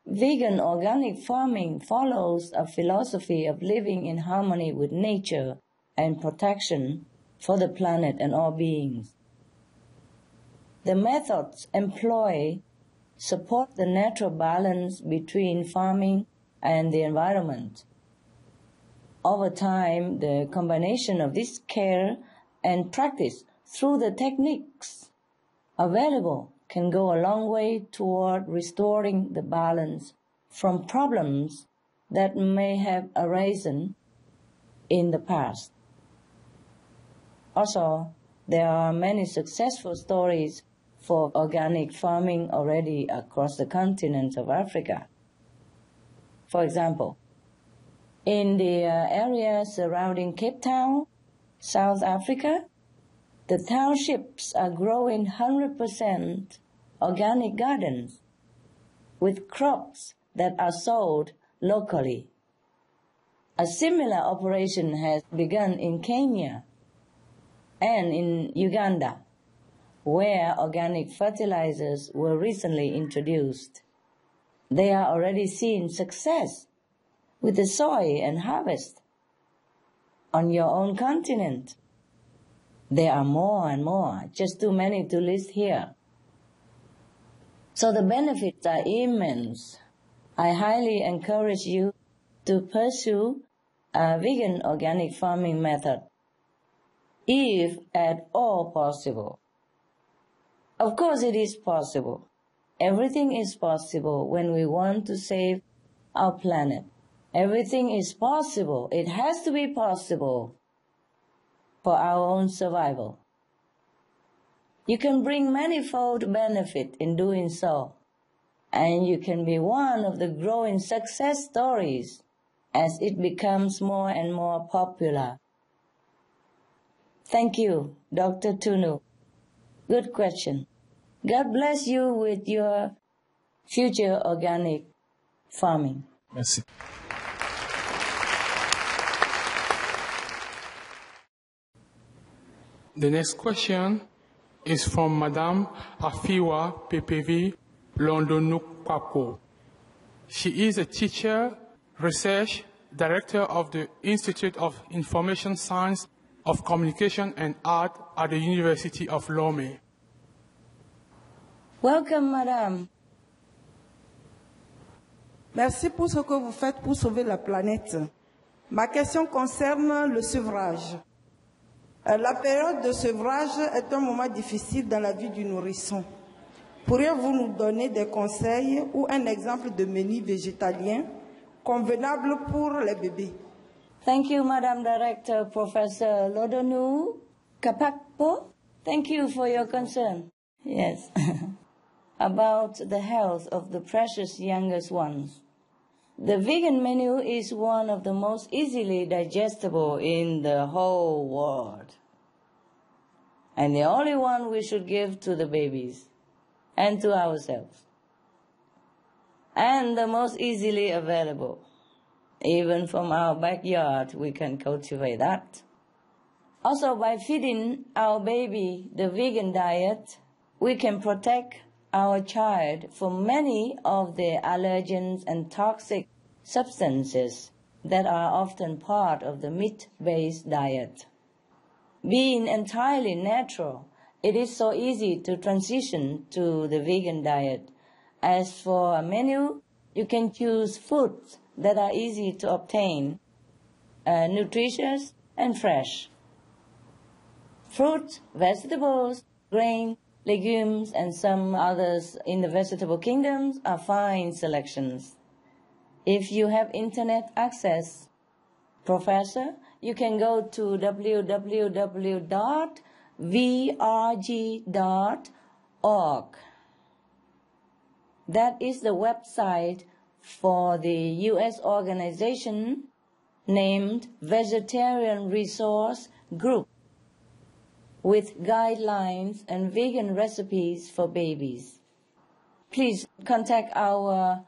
vegan organic farming follows a philosophy of living in harmony with nature and protection for the planet and all beings. The methods employed support the natural balance between farming and the environment. Over time, the combination of this care and practice through the techniques available can go a long way toward restoring the balance from problems that may have arisen in the past. Also, there are many successful stories for organic farming already across the continent of Africa. For example, in the area surrounding Cape Town, South Africa, the townships are growing 100% organic gardens with crops that are sold locally. A similar operation has begun in Kenya and in Uganda, where organic fertilizers were recently introduced. They are already seeing success with the soy and harvest. On your own continent, there are more and more, just too many to list here. So the benefits are immense. I highly encourage you to pursue a vegan organic farming method, if at all possible. Of course it is possible. Everything is possible when we want to save our planet. Everything is possible. It has to be possible for our own survival. You can bring manifold benefit in doing so, and you can be one of the growing success stories as it becomes more and more popular. Thank you, Dr. Tunu. Good question. God bless you with your future organic farming. Merci. The next question is from Madame Afiwa PPV Londonukwapo. She is a teacher, research director of the Institute of Information Science of Communication and Art at the University of Lomé. Welcome, Madame. Merci pour ce que vous faites pour sauver la planète. Ma question concerne le sevrage. La période de sevrage est un moment difficile dans la vie du nourrisson. Pourriez-vous nous donner des conseils ou un exemple de menu végétalien convenable pour les bébés? Thank you, Madam Director, Professor Lodonu Kapakpo. Thank you for your concern. Yes. About the health of the precious youngest ones. The vegan menu is one of the most easily digestible in the whole world. And the only one we should give to the babies and to ourselves. And the most easily available. Even from our backyard, we can cultivate that. Also, by feeding our baby the vegan diet, we can protect our child from many of the allergens and toxic substances that are often part of the meat-based diet. Being entirely natural, it is so easy to transition to the vegan diet. As for a menu, you can choose foods that are easy to obtain, nutritious and fresh. Fruits, vegetables, grain, legumes, and some others in the vegetable kingdoms are fine selections. If you have internet access, Professor, you can go to www.vrg.org. That is the website for the U.S. organization named Vegetarian Resource Group, with guidelines and vegan recipes for babies. Please contact our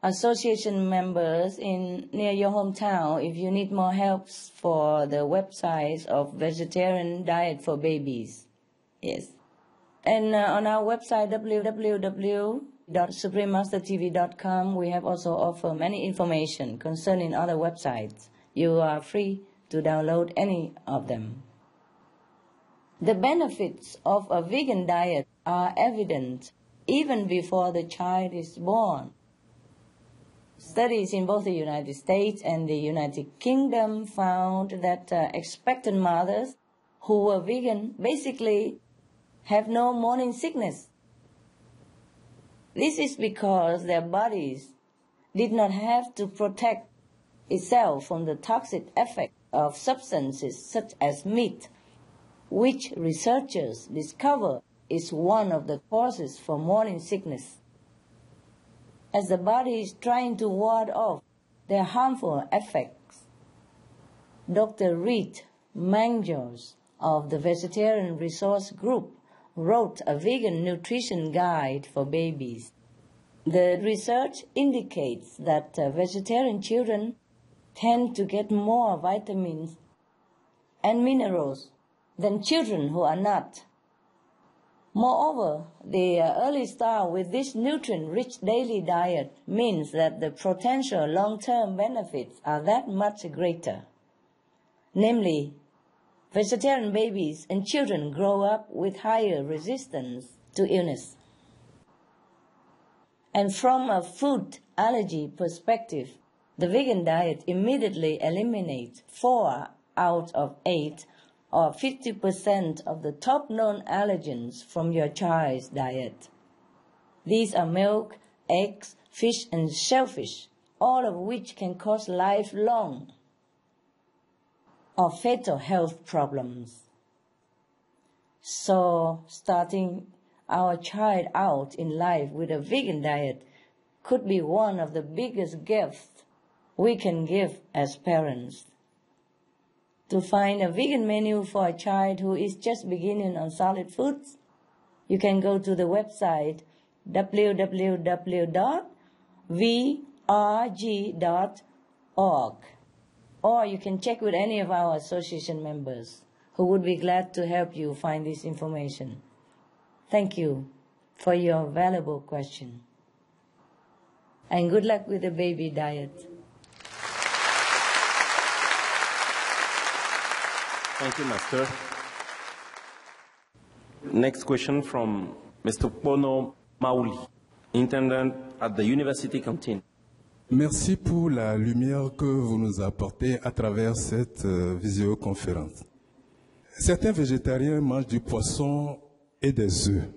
association members near your hometown if you need more help for the websites of vegetarian diet for babies. Yes. And on our website, www.vrg.org, www.suprememastertv.com, we have also offered many information concerning other websites. You are free to download any of them. The benefits of a vegan diet are evident even before the child is born. Studies in both the United States and the United Kingdom found that expectant mothers who were vegan basically have no morning sickness. This is because their bodies did not have to protect itself from the toxic effect of substances such as meat, which researchers discover is one of the causes for morning sickness. As the body is trying to ward off their harmful effects, Dr. Reed Manjos of the Vegetarian Resource Group wrote a vegan nutrition guide for babies. The research indicates that vegetarian children tend to get more vitamins and minerals than children who are not. Moreover, the early start with this nutrient-rich daily diet means that the potential long-term benefits are that much greater. Namely, vegetarian babies and children grow up with higher resistance to illness. And from a food allergy perspective, the vegan diet immediately eliminates 4 out of 8 or 50% of the top known allergens from your child's diet. These are milk, eggs, fish, and shellfish, all of which can cause lifelong or fatal health problems. So, starting our child out in life with a vegan diet could be one of the biggest gifts we can give as parents. To find a vegan menu for a child who is just beginning on solid foods, you can go to the website www.vrg.org, or you can check with any of our association members who would be glad to help you find this information. Thank you for your valuable question. And good luck with the baby diet. Thank you, Master. Next question from Mr. Pono Mauli, intendant at the University Canteen. Merci pour la lumière que vous nous apportez à travers cette visioconférence. Certains végétariens mangent du poisson et des œufs.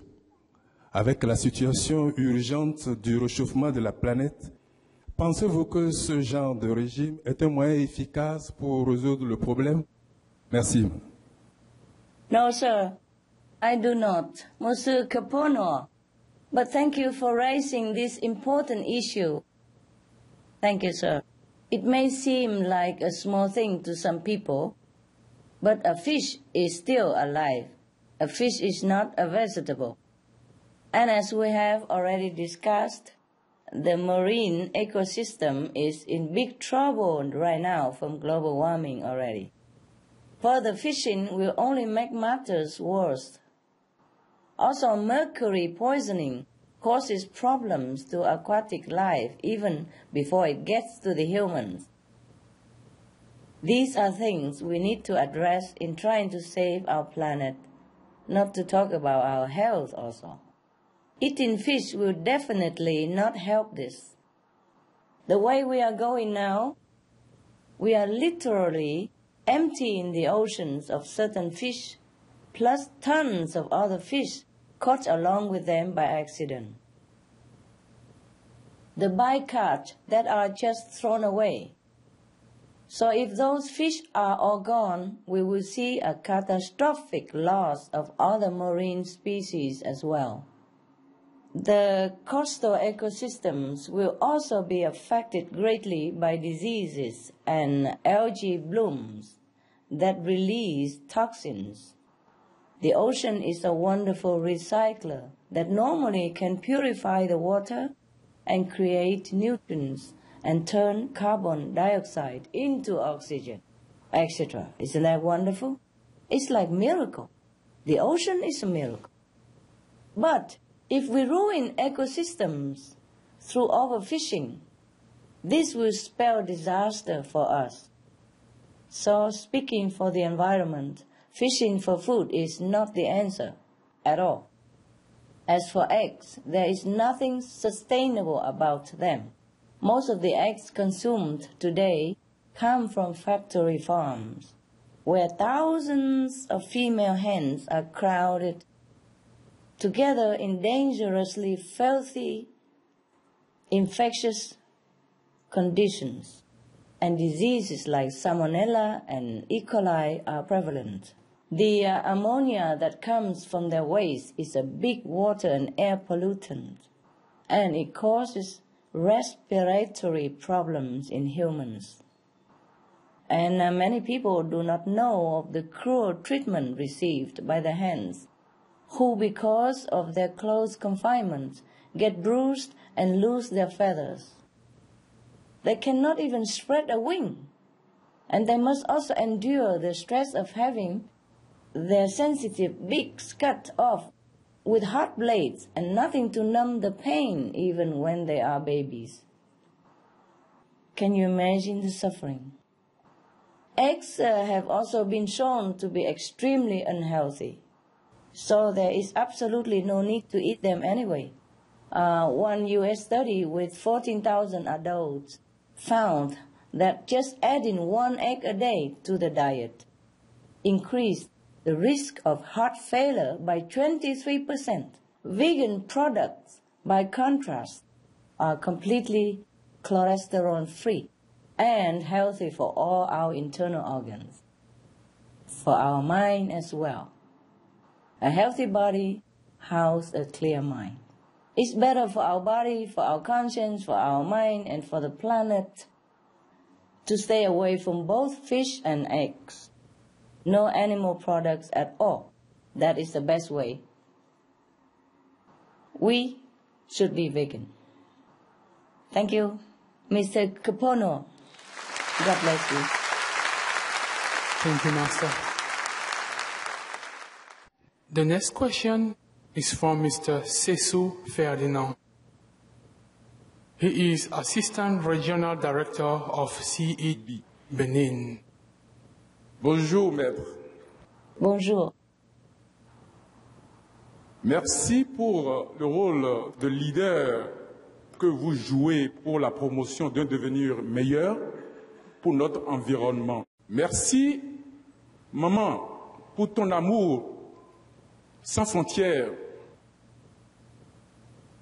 Avec la situation urgente du réchauffement de la planète, pensez-vous que ce genre de régime est un moyen efficace pour résoudre le problème? Merci. No, sir, I do not, Monsieur Capono. But thank you for raising this important issue. Thank you, sir. It may seem like a small thing to some people, but a fish is still alive. A fish is not a vegetable. And as we have already discussed, the marine ecosystem is in big trouble right now from global warming already. Further fishing will only make matters worse. Also, mercury poisoning causes problems to aquatic life even before it gets to the humans. These are things we need to address in trying to save our planet, not to talk about our health also. Eating fish will definitely not help this. The way we are going now, we are literally emptying the oceans of certain fish, plus tons of other fish caught along with them by accident. The bycatch that are just thrown away. So if those fish are all gone, we will see a catastrophic loss of other marine species as well. The coastal ecosystems will also be affected greatly by diseases and algae blooms that release toxins. The ocean is a wonderful recycler that normally can purify the water and create nutrients and turn carbon dioxide into oxygen, etc. Isn't that wonderful? It's like a miracle. The ocean is a miracle. But If we ruin ecosystems through overfishing, this will spell disaster for us. So, speaking for the environment, fishing for food is not the answer at all. As for eggs, there is nothing sustainable about them. Most of the eggs consumed today come from factory farms, where thousands of female hens are crowded together in dangerously filthy, infectious conditions, and diseases like Salmonella and E. coli are prevalent. The ammonia that comes from their waste is a big water and air pollutant, and it causes respiratory problems in humans. And many people do not know of the cruel treatment received by the hens, who, because of their close confinement, get bruised and lose their feathers. They cannot even spread a wing, and they must also endure the stress of having their sensitive beaks cut off with hot blades and nothing to numb the pain even when they are babies. Can you imagine the suffering? Eggs have also been shown to be extremely unhealthy, so there is absolutely no need to eat them anyway. One U.S. study with 14,000 adults found that just adding 1 egg a day to the diet increased the risk of heart failure by 23%. Vegan products, by contrast, are completely cholesterol-free and healthy for all our internal organs, for our mind as well. A healthy body houses a clear mind. It's better for our body, for our conscience, for our mind, and for the planet to stay away from both fish and eggs. No animal products at all. That is the best way. We should be vegan. Thank you, Mr. Kapono. God bless you. Thank you, Master. The next question is from Mr. Sesu Ferdinand. He is Assistant Regional Director of CEB, Benin. Bonjour, maître. Bonjour. Merci pour le rôle de leader que vous jouez pour la promotion d'un devenir meilleur pour notre environnement. Merci, maman, pour ton amour sans frontières.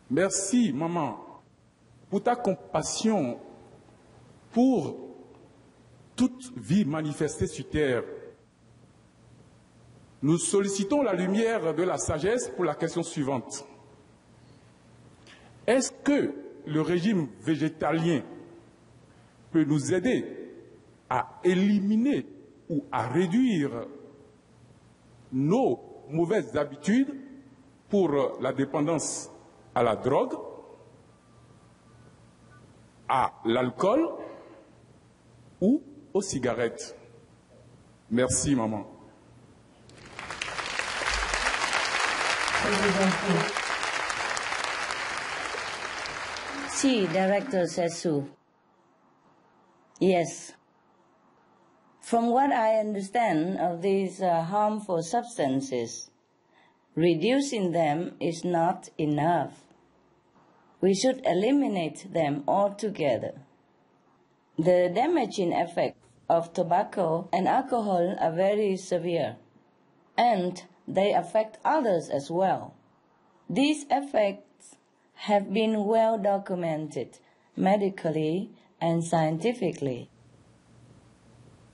Merci, maman, pour ta compassion pour toute vie manifestée sur terre. Nous sollicitons la lumière de la sagesse pour la question suivante. Est-ce que le régime végétalien peut nous aider à éliminer ou à réduire nos mauvaises habitudes pour la dépendance à la drogue, à l'alcool ou aux cigarettes? Merci, maman. See, Director Sesu. Yes. From what I understand of these harmful substances, reducing them is not enough. We should eliminate them altogether. The damaging effects of tobacco and alcohol are very severe, and they affect others as well. These effects have been well documented medically and scientifically.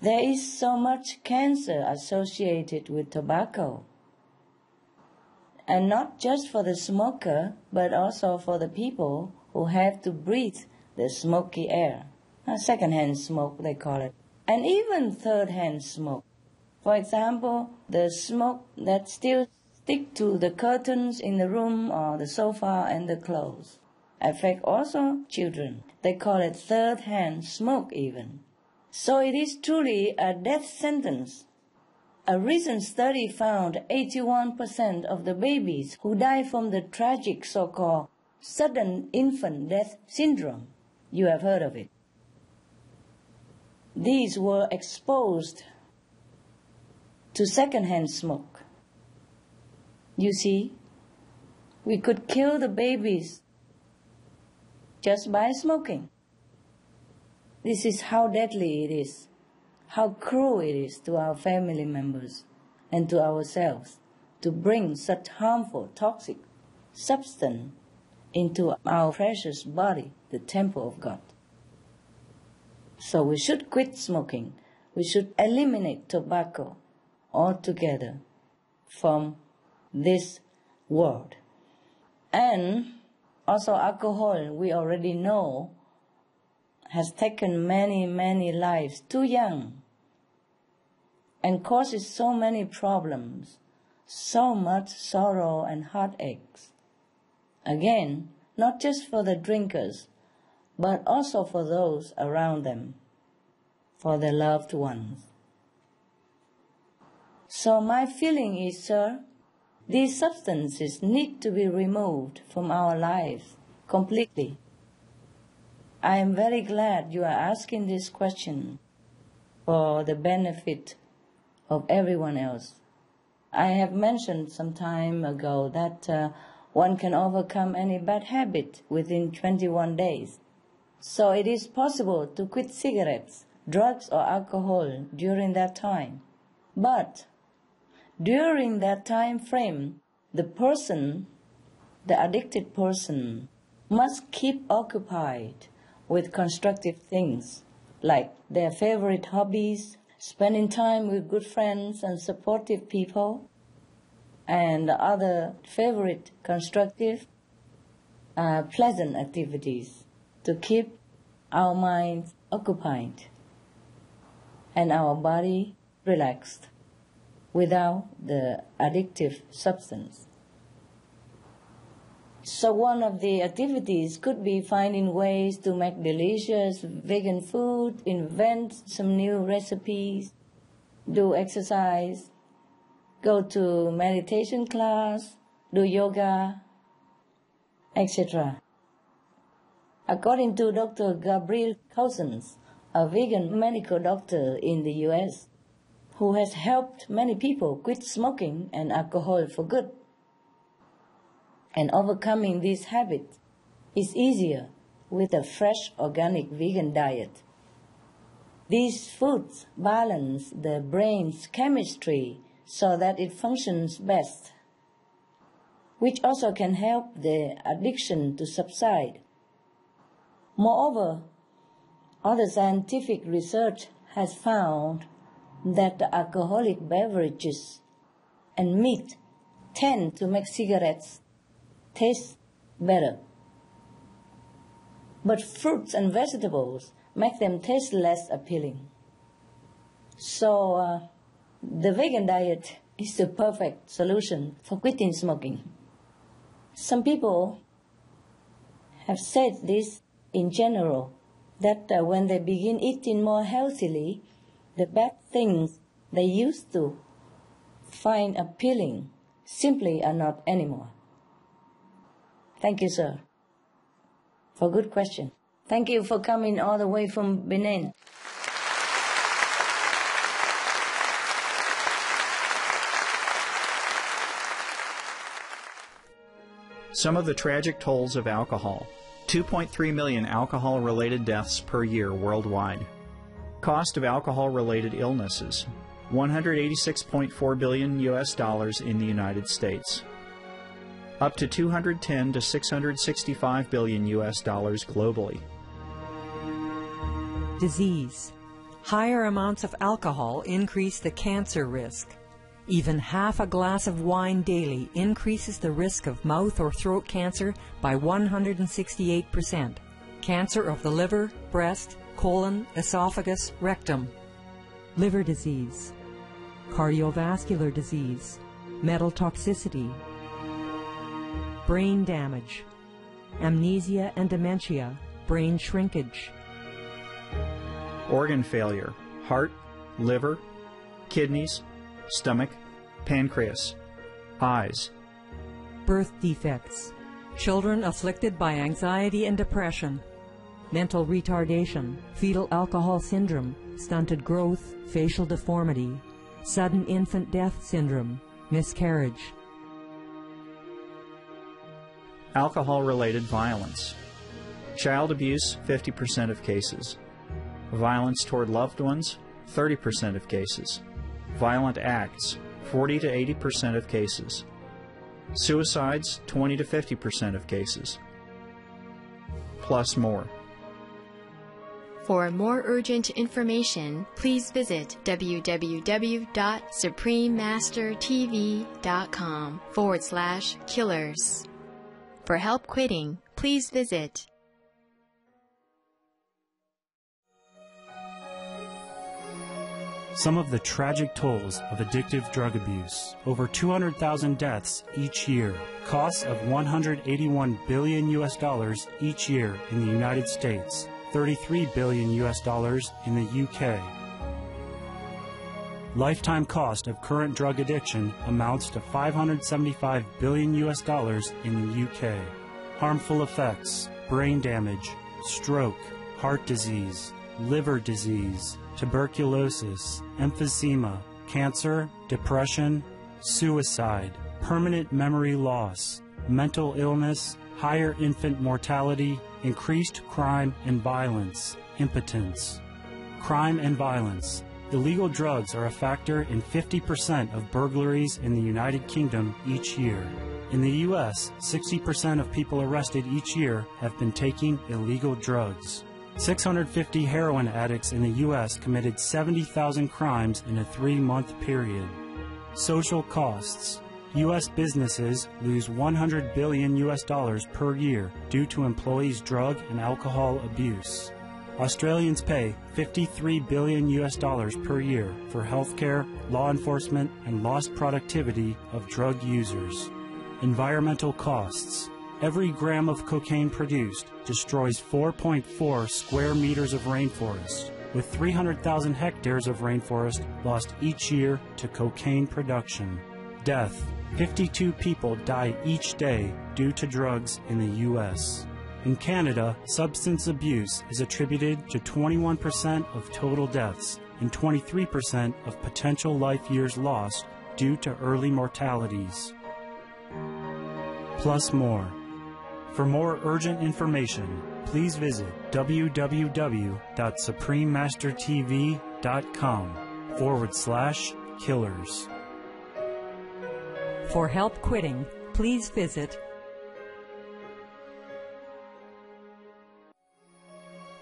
There is so much cancer associated with tobacco, and not just for the smoker, but also for the people who have to breathe the smoky air. Second-hand smoke, they call it, and even third-hand smoke. For example, the smoke that still stick to the curtains in the room or the sofa and the clothes affect also children. They call it third-hand smoke even. So it is truly a death sentence A recent study found 81% of the babies who die from the tragic so-called sudden infant death syndrome. You have heard of it. These were exposed to secondhand smoke. You see, we could kill the babies just by smoking. This is how deadly it is, how cruel it is to our family members and to ourselves to bring such harmful, toxic substance into our precious body, the temple of God. So we should quit smoking. We should eliminate tobacco altogether from this world. And also alcohol, we already know, has taken many, many lives too young and causes so many problems, so much sorrow and heartaches. Again, not just for the drinkers, but also for those around them, for their loved ones. So my feeling is, sir, these substances need to be removed from our lives completely. I am very glad you are asking this question for the benefit of everyone else. I have mentioned some time ago that one can overcome any bad habit within 21 days. So it is possible to quit cigarettes, drugs or alcohol during that time. But during that time frame, the addicted person, must keep occupied with constructive things like their favorite hobbies, spending time with good friends and supportive people, and other favorite constructive, pleasant activities to keep our minds occupied and our body relaxed without the addictive substance. So one of the activities could be finding ways to make delicious vegan food, invent some new recipes, do exercise, go to meditation class, do yoga, etc. According to Dr. Gabriel Cousins, a vegan medical doctor in the US, who has helped many people quit smoking and alcohol for good, and overcoming this habit is easier with a fresh organic vegan diet. These foods balance the brain's chemistry so that it functions best, which also can help the addiction to subside. Moreover, other scientific research has found that the alcoholic beverages and meat tend to make cigarettes taste better. But fruits and vegetables make them taste less appealing. So the vegan diet is the perfect solution for quitting smoking. Some people have said this in general, that when they begin eating more healthily, the bad things they used to find appealing simply are not anymore. Thank you, sir, for a good question. Thank you for coming all the way from Benin. Some of the tragic tolls of alcohol. 2.3 million alcohol-related deaths per year worldwide. Cost of alcohol-related illnesses, $186.4 billion in the United States. Up to $210 to $665 billion globally. Disease. Higher amounts of alcohol increase the cancer risk. Even half a glass of wine daily increases the risk of mouth or throat cancer by 168%. Cancer of the liver, breast, colon, esophagus, rectum. Liver disease. Cardiovascular disease. Metal toxicity. Brain damage. Amnesia and dementia. Brain shrinkage. Organ failure. Heart, liver, kidneys, stomach, pancreas, eyes. Birth defects, children afflicted by anxiety and depression, mental retardation, fetal alcohol syndrome, stunted growth, facial deformity, sudden infant death syndrome, miscarriage. Alcohol-related violence, child abuse, 50% of cases. Violence toward loved ones, 30% of cases. Violent acts, 40 to 80% of cases. Suicides, 20 to 50% of cases. Plus more. For more urgent information, please visit www.suprememastertv.com/killers. For help quitting, please visit Some of the tragic tolls of addictive drug abuse. Over 200,000 deaths each year. Costs of $181 billion each year in the United States. $33 billion in the UK. Lifetime cost of current drug addiction amounts to $575 billion in the UK. Harmful effects: brain damage, stroke, heart disease, liver disease, tuberculosis, emphysema, cancer, depression, suicide, permanent memory loss, mental illness, higher infant mortality, increased crime and violence, impotence. Crime and violence. Illegal drugs are a factor in 50% of burglaries in the United Kingdom each year. In the U.S., 60% of people arrested each year have been taking illegal drugs. 650 heroin addicts in the U.S. committed 70,000 crimes in a 3-month period. Social costs. U.S. businesses lose $100 billion per year due to employees' drug and alcohol abuse. Australians pay $53 billion per year for healthcare, law enforcement, and lost productivity of drug users. Environmental costs. Every gram of cocaine produced destroys 4.4 square meters of rainforest, with 300,000 hectares of rainforest lost each year to cocaine production. Death. 52 people die each day due to drugs in the U.S. In Canada, substance abuse is attributed to 21% of total deaths and 23% of potential life years lost due to early mortalities. Plus more. For more urgent information, please visit www.suprememastertv.com/killers. For help quitting, please visit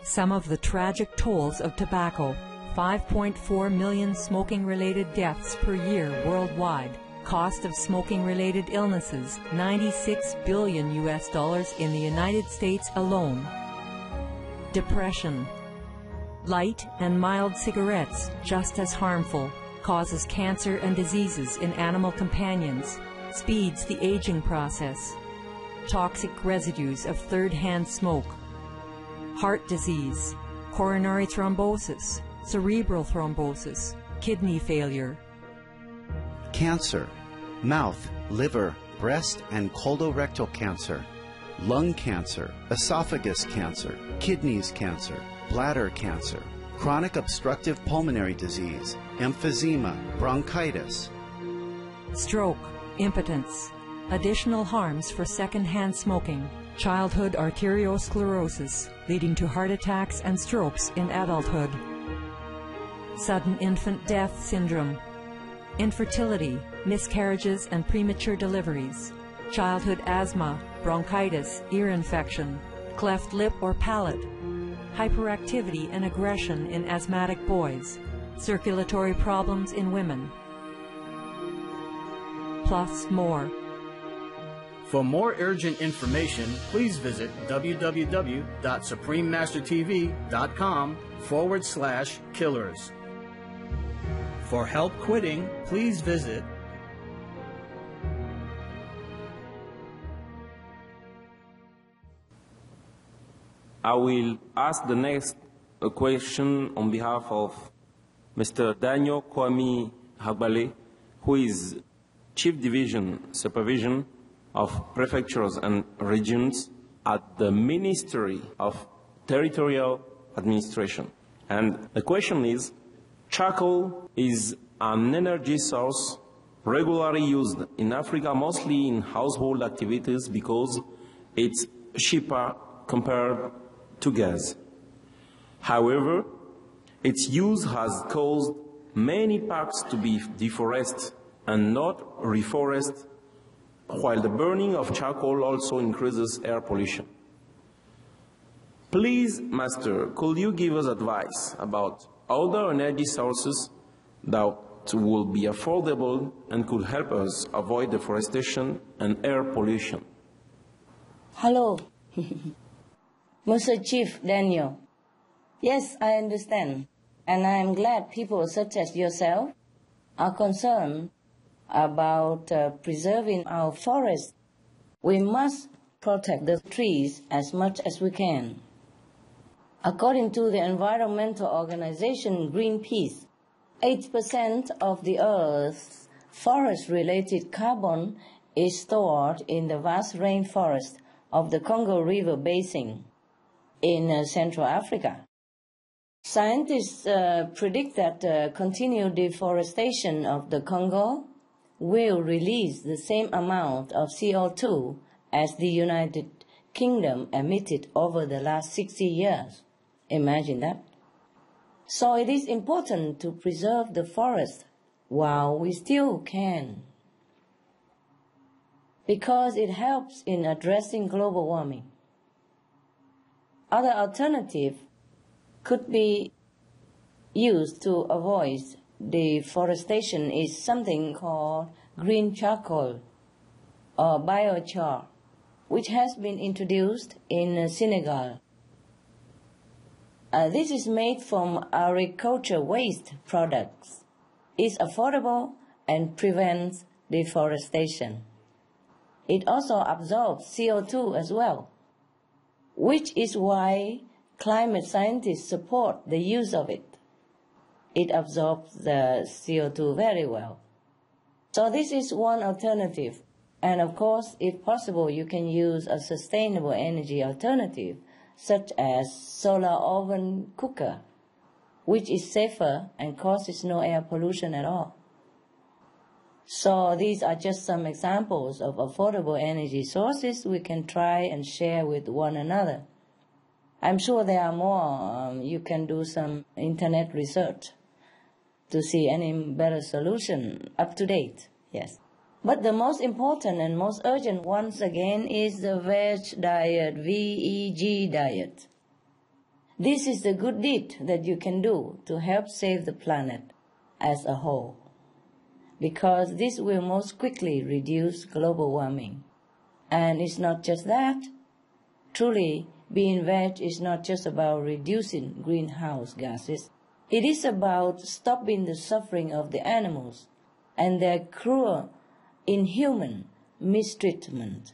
some of the tragic tolls of tobacco. 5.4 million smoking-related deaths per year worldwide. Cost of smoking-related illnesses, $96 billion in the United States alone. Depression. Light and mild cigarettes, just as harmful, causes cancer and diseases in animal companions, speeds the aging process. Toxic residues of third-hand smoke. Heart disease, coronary thrombosis, cerebral thrombosis, kidney failure. Cancer, mouth, liver, breast and colorectal cancer, lung cancer, esophagus cancer, kidneys cancer, bladder cancer, chronic obstructive pulmonary disease, emphysema, bronchitis. Stroke, impotence, additional harms for second-hand smoking, childhood arteriosclerosis, leading to heart attacks and strokes in adulthood. Sudden infant death syndrome, infertility, miscarriages and premature deliveries, childhood asthma, bronchitis, ear infection, cleft lip or palate, hyperactivity and aggression in asthmatic boys, circulatory problems in women. Plus more. For more urgent information, please visit www.suprememastertv.com/killers. For help quitting, please visit I will ask the next question on behalf of Mr. Daniel Kwame Hagbale, who is Chief Division Supervision of Prefectures and Regions at the Ministry of Territorial Administration. And the question is, charcoal is an energy source regularly used in Africa, mostly in household activities because it's cheaper compared to gas. However, its use has caused many parks to be deforested and not reforested, while the burning of charcoal also increases air pollution. Please, Master, could you give us advice about other energy sources that will be affordable and could help us avoid deforestation and air pollution? Hello, Mr. Chief Daniel. Yes, I understand, and I am glad people such as yourself are concerned about preserving our forests. We must protect the trees as much as we can. According to the environmental organization Greenpeace, 8% of the Earth's forest-related carbon is stored in the vast rainforest of the Congo River Basin in Central Africa. Scientists predict that continued deforestation of the Congo will release the same amount of CO2 as the United Kingdom emitted over the last 60 years. Imagine that. So it is important to preserve the forest while we still can, because it helps in addressing global warming. Other alternative could be used to avoid deforestation is something called green charcoal or biochar, which has been introduced in Senegal. This is made from agriculture waste products. It's affordable and prevents deforestation. It also absorbs CO2 as well, which is why climate scientists support the use of it. It absorbs the CO2 very well. So this is one alternative. And of course, if possible, you can use a sustainable energy alternative, such as solar oven cooker, which is safer and causes no air pollution at all. So these are just some examples of affordable energy sources we can try and share with one another. I'm sure there are more. You can do some internet research to see any better solution, up to date, yes. But the most important and most urgent, once again, is the veg diet, VEG diet. This is the good deed that you can do to help save the planet as a whole, because this will most quickly reduce global warming. And it's not just that. Truly, being veg is not just about reducing greenhouse gases. It is about stopping the suffering of the animals and their cruel, inhuman mistreatment.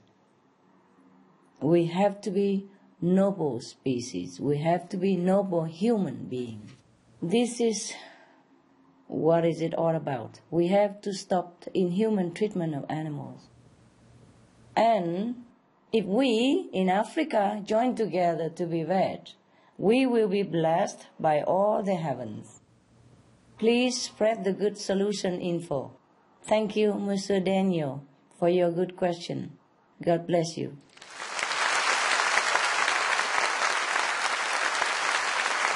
We have to be noble species. We have to be noble human beings. This is what is it all about. We have to stop the inhuman treatment of animals. And if we in Africa join together to be veg, we will be blessed by all the heavens. Please spread the good solution info. Thank you, Mr. Daniel, for your good question. God bless you.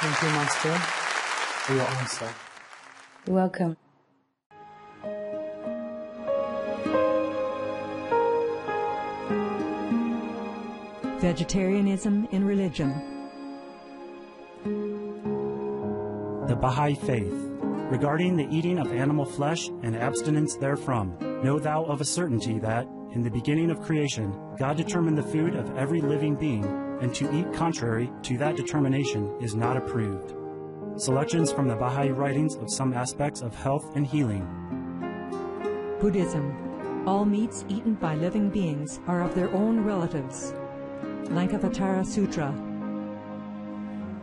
Thank you, Master, for your answer. You're welcome. Vegetarianism in religion. The Baha'i Faith. Regarding the eating of animal flesh and abstinence therefrom, know thou of a certainty that, in the beginning of creation, God determined the food of every living being, and to eat contrary to that determination is not approved. Selections from the Baha'i writings of some aspects of health and healing. Buddhism. All meats eaten by living beings are of their own relatives. Lankavatara Sutra.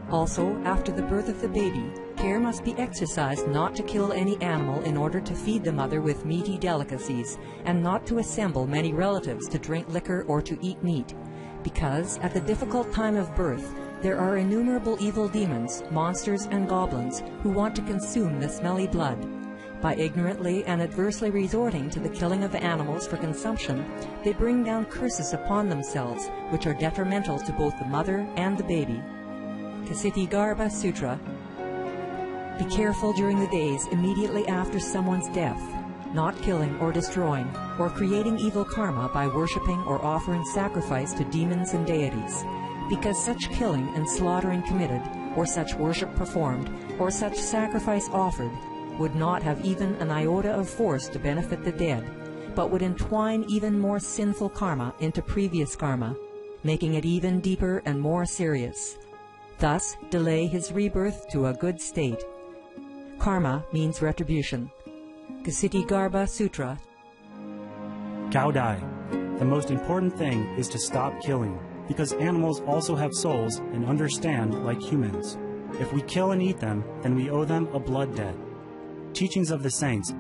Also, after the birth of the baby, care must be exercised not to kill any animal in order to feed the mother with meaty delicacies, and not to assemble many relatives to drink liquor or to eat meat, because at the difficult time of birth there are innumerable evil demons, monsters, and goblins who want to consume the smelly blood. By ignorantly and adversely resorting to the killing of animals for consumption, they bring down curses upon themselves, which are detrimental to both the mother and the baby. Kasiti Garbha Sutra. Be careful during the days immediately after someone's death, not killing or destroying, or creating evil karma by worshipping or offering sacrifice to demons and deities, because such killing and slaughtering committed, or such worship performed, or such sacrifice offered, would not have even an iota of force to benefit the dead, but would entwine even more sinful karma into previous karma, making it even deeper and more serious. Thus, delay his rebirth to a good state. Karma means retribution. Kasiti Garbha Sutra. Gaudai. The most important thing is to stop killing, because animals also have souls and understand like humans. If we kill and eat them, then we owe them a blood debt. Teachings of the Saints.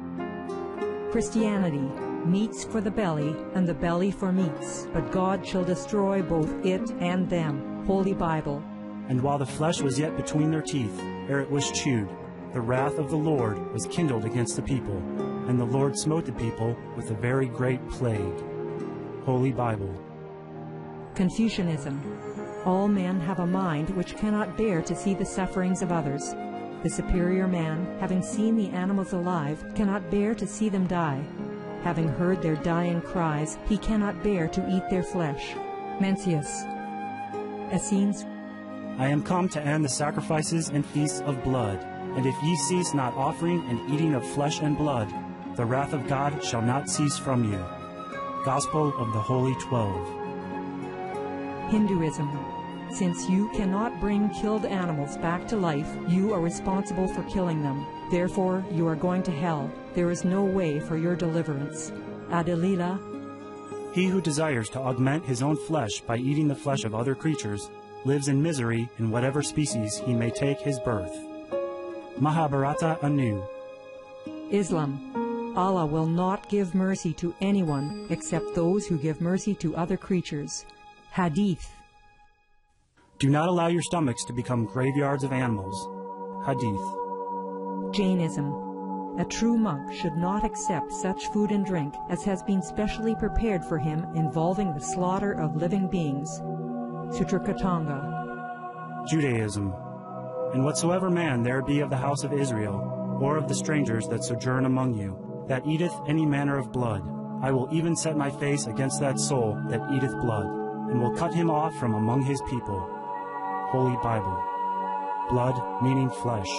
Christianity, meats for the belly, and the belly for meats, but God shall destroy both it and them. Holy Bible. And while the flesh was yet between their teeth, ere it was chewed, the wrath of the Lord was kindled against the people, and the Lord smote the people with a very great plague. Holy Bible. Confucianism. All men have a mind which cannot bear to see the sufferings of others. The superior man, having seen the animals alive, cannot bear to see them die. Having heard their dying cries, he cannot bear to eat their flesh. Mencius. Essenes. I am come to end the sacrifices and feasts of blood, and if ye cease not offering and eating of flesh and blood, the wrath of God shall not cease from you. Gospel of the Holy 12. Hinduism. Since you cannot bring killed animals back to life, you are responsible for killing them. Therefore, you are going to hell. There is no way for your deliverance. Adilila. He who desires to augment his own flesh by eating the flesh of other creatures lives in misery in whatever species he may take his birth. Mahabharata anew. Islam. Allah will not give mercy to anyone except those who give mercy to other creatures. Hadith. Do not allow your stomachs to become graveyards of animals. Hadith. Jainism. A true monk should not accept such food and drink as has been specially prepared for him involving the slaughter of living beings. Sutrakatanga. Judaism. And whatsoever man there be of the house of Israel, or of the strangers that sojourn among you, that eateth any manner of blood, I will even set my face against that soul that eateth blood, and will cut him off from among his people. Holy Bible. Blood meaning flesh.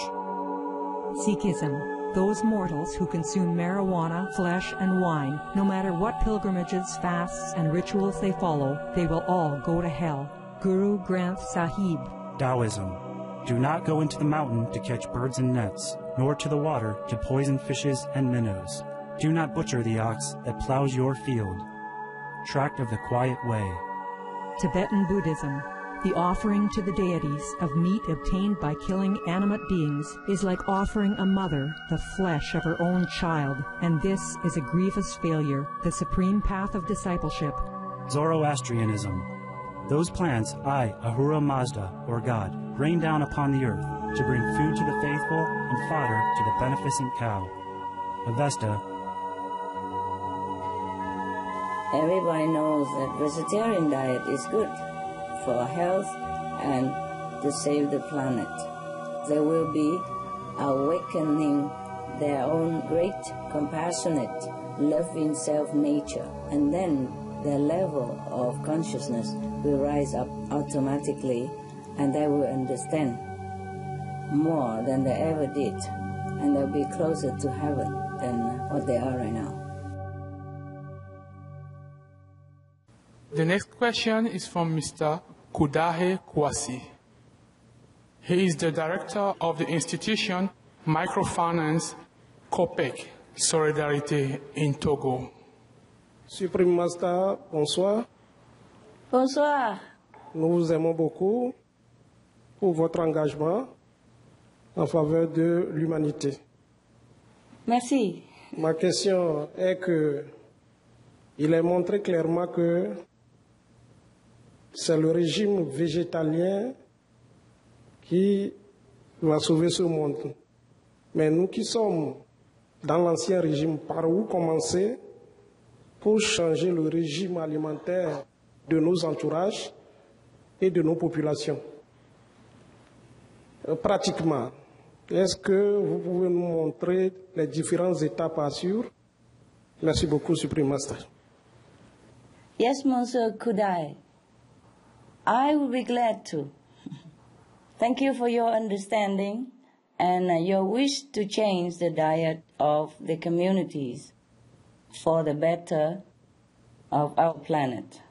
Sikhism. Those mortals who consume marijuana, flesh, and wine, no matter what pilgrimages, fasts, and rituals they follow, they will all go to hell. Guru Granth Sahib. Taoism. Do not go into the mountain to catch birds and nets, nor to the water to poison fishes and minnows. Do not butcher the ox that plows your field. Tract of the Quiet Way. Tibetan Buddhism. The offering to the deities of meat obtained by killing animate beings is like offering a mother the flesh of her own child, and this is a grievous failure, the supreme path of discipleship. Zoroastrianism. Those plants I, Ahura Mazda, or God, rain down upon the earth to bring food to the faithful and fodder to the beneficent cow. Avesta. Everybody knows that vegetarian diet is good for health and to save the planet. They will be awakening their own great, compassionate, loving self-nature, and then their level of consciousness will rise up automatically, and they will understand more than they ever did, and they'll be closer to heaven than what they are right now. The next question is from Mr. Kudahe Kwasi. He is the director of the institution Microfinance COPEC Solidarité in Togo. Supreme Master, bonsoir. Bonsoir. Nous vous aimons beaucoup pour votre engagement en faveur de l'humanité. Merci. Ma question est que il est montré clairement que c'est le régime végétalien qui va sauver ce monde. Mais nous qui sommes dans l'ancien régime, par où commencer pour changer le régime alimentaire de nos entourages et de nos populations? Pratiquement, est-ce que vous pouvez nous montrer les différentes étapes à suivre? Merci beaucoup, Supreme Master. Yes, Monsieur Kudai. I will be glad to. Thank you for your understanding and your wish to change the diet of the communities for the better of our planet.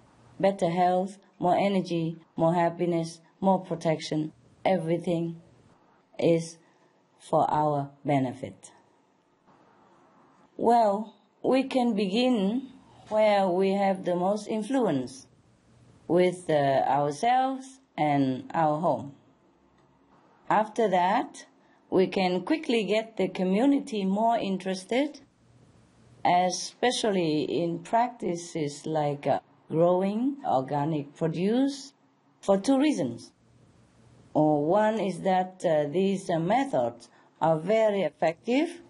Better health, more energy, more happiness, more protection. Everything is for our benefit. Well, we can begin where we have the most influence, with ourselves and our home. After that, we can quickly get the community more interested, especially in practices like growing organic produce, for two reasons. One is that these methods are very effective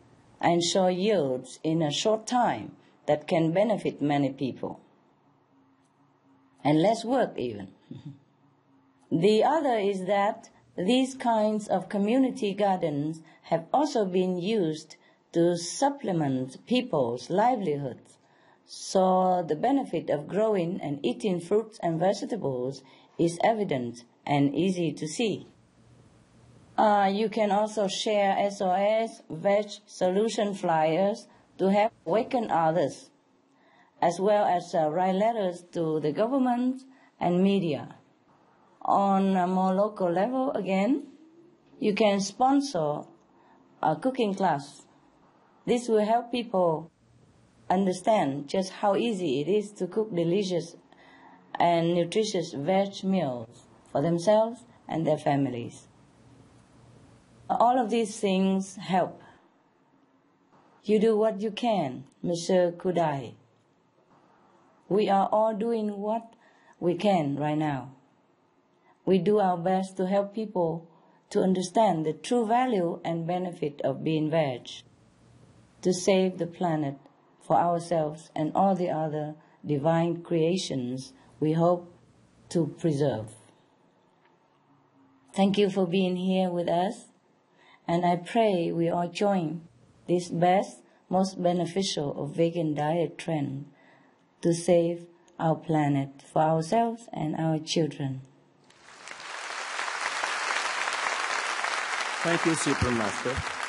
and show yields in a short time that can benefit many people, and less work even. The other is that these kinds of community gardens have also been used to supplement people's livelihoods, so the benefit of growing and eating fruits and vegetables is evident and easy to see. You can also share SOS veg solution flyers to help awaken others, as well as write letters to the government and media. On a more local level, again, you can sponsor a cooking class. This will help people understand just how easy it is to cook delicious and nutritious veg meals for themselves and their families. All of these things help. You do what you can, Monsieur Kudai. We are all doing what we can right now. We do our best to help people to understand the true value and benefit of being veg, to save the planet for ourselves and all the other divine creations we hope to preserve. Thank you for being here with us, and I pray we all join this best, most beneficial of vegan diet trend to save our planet for ourselves and our children. Thank you, Supreme Master.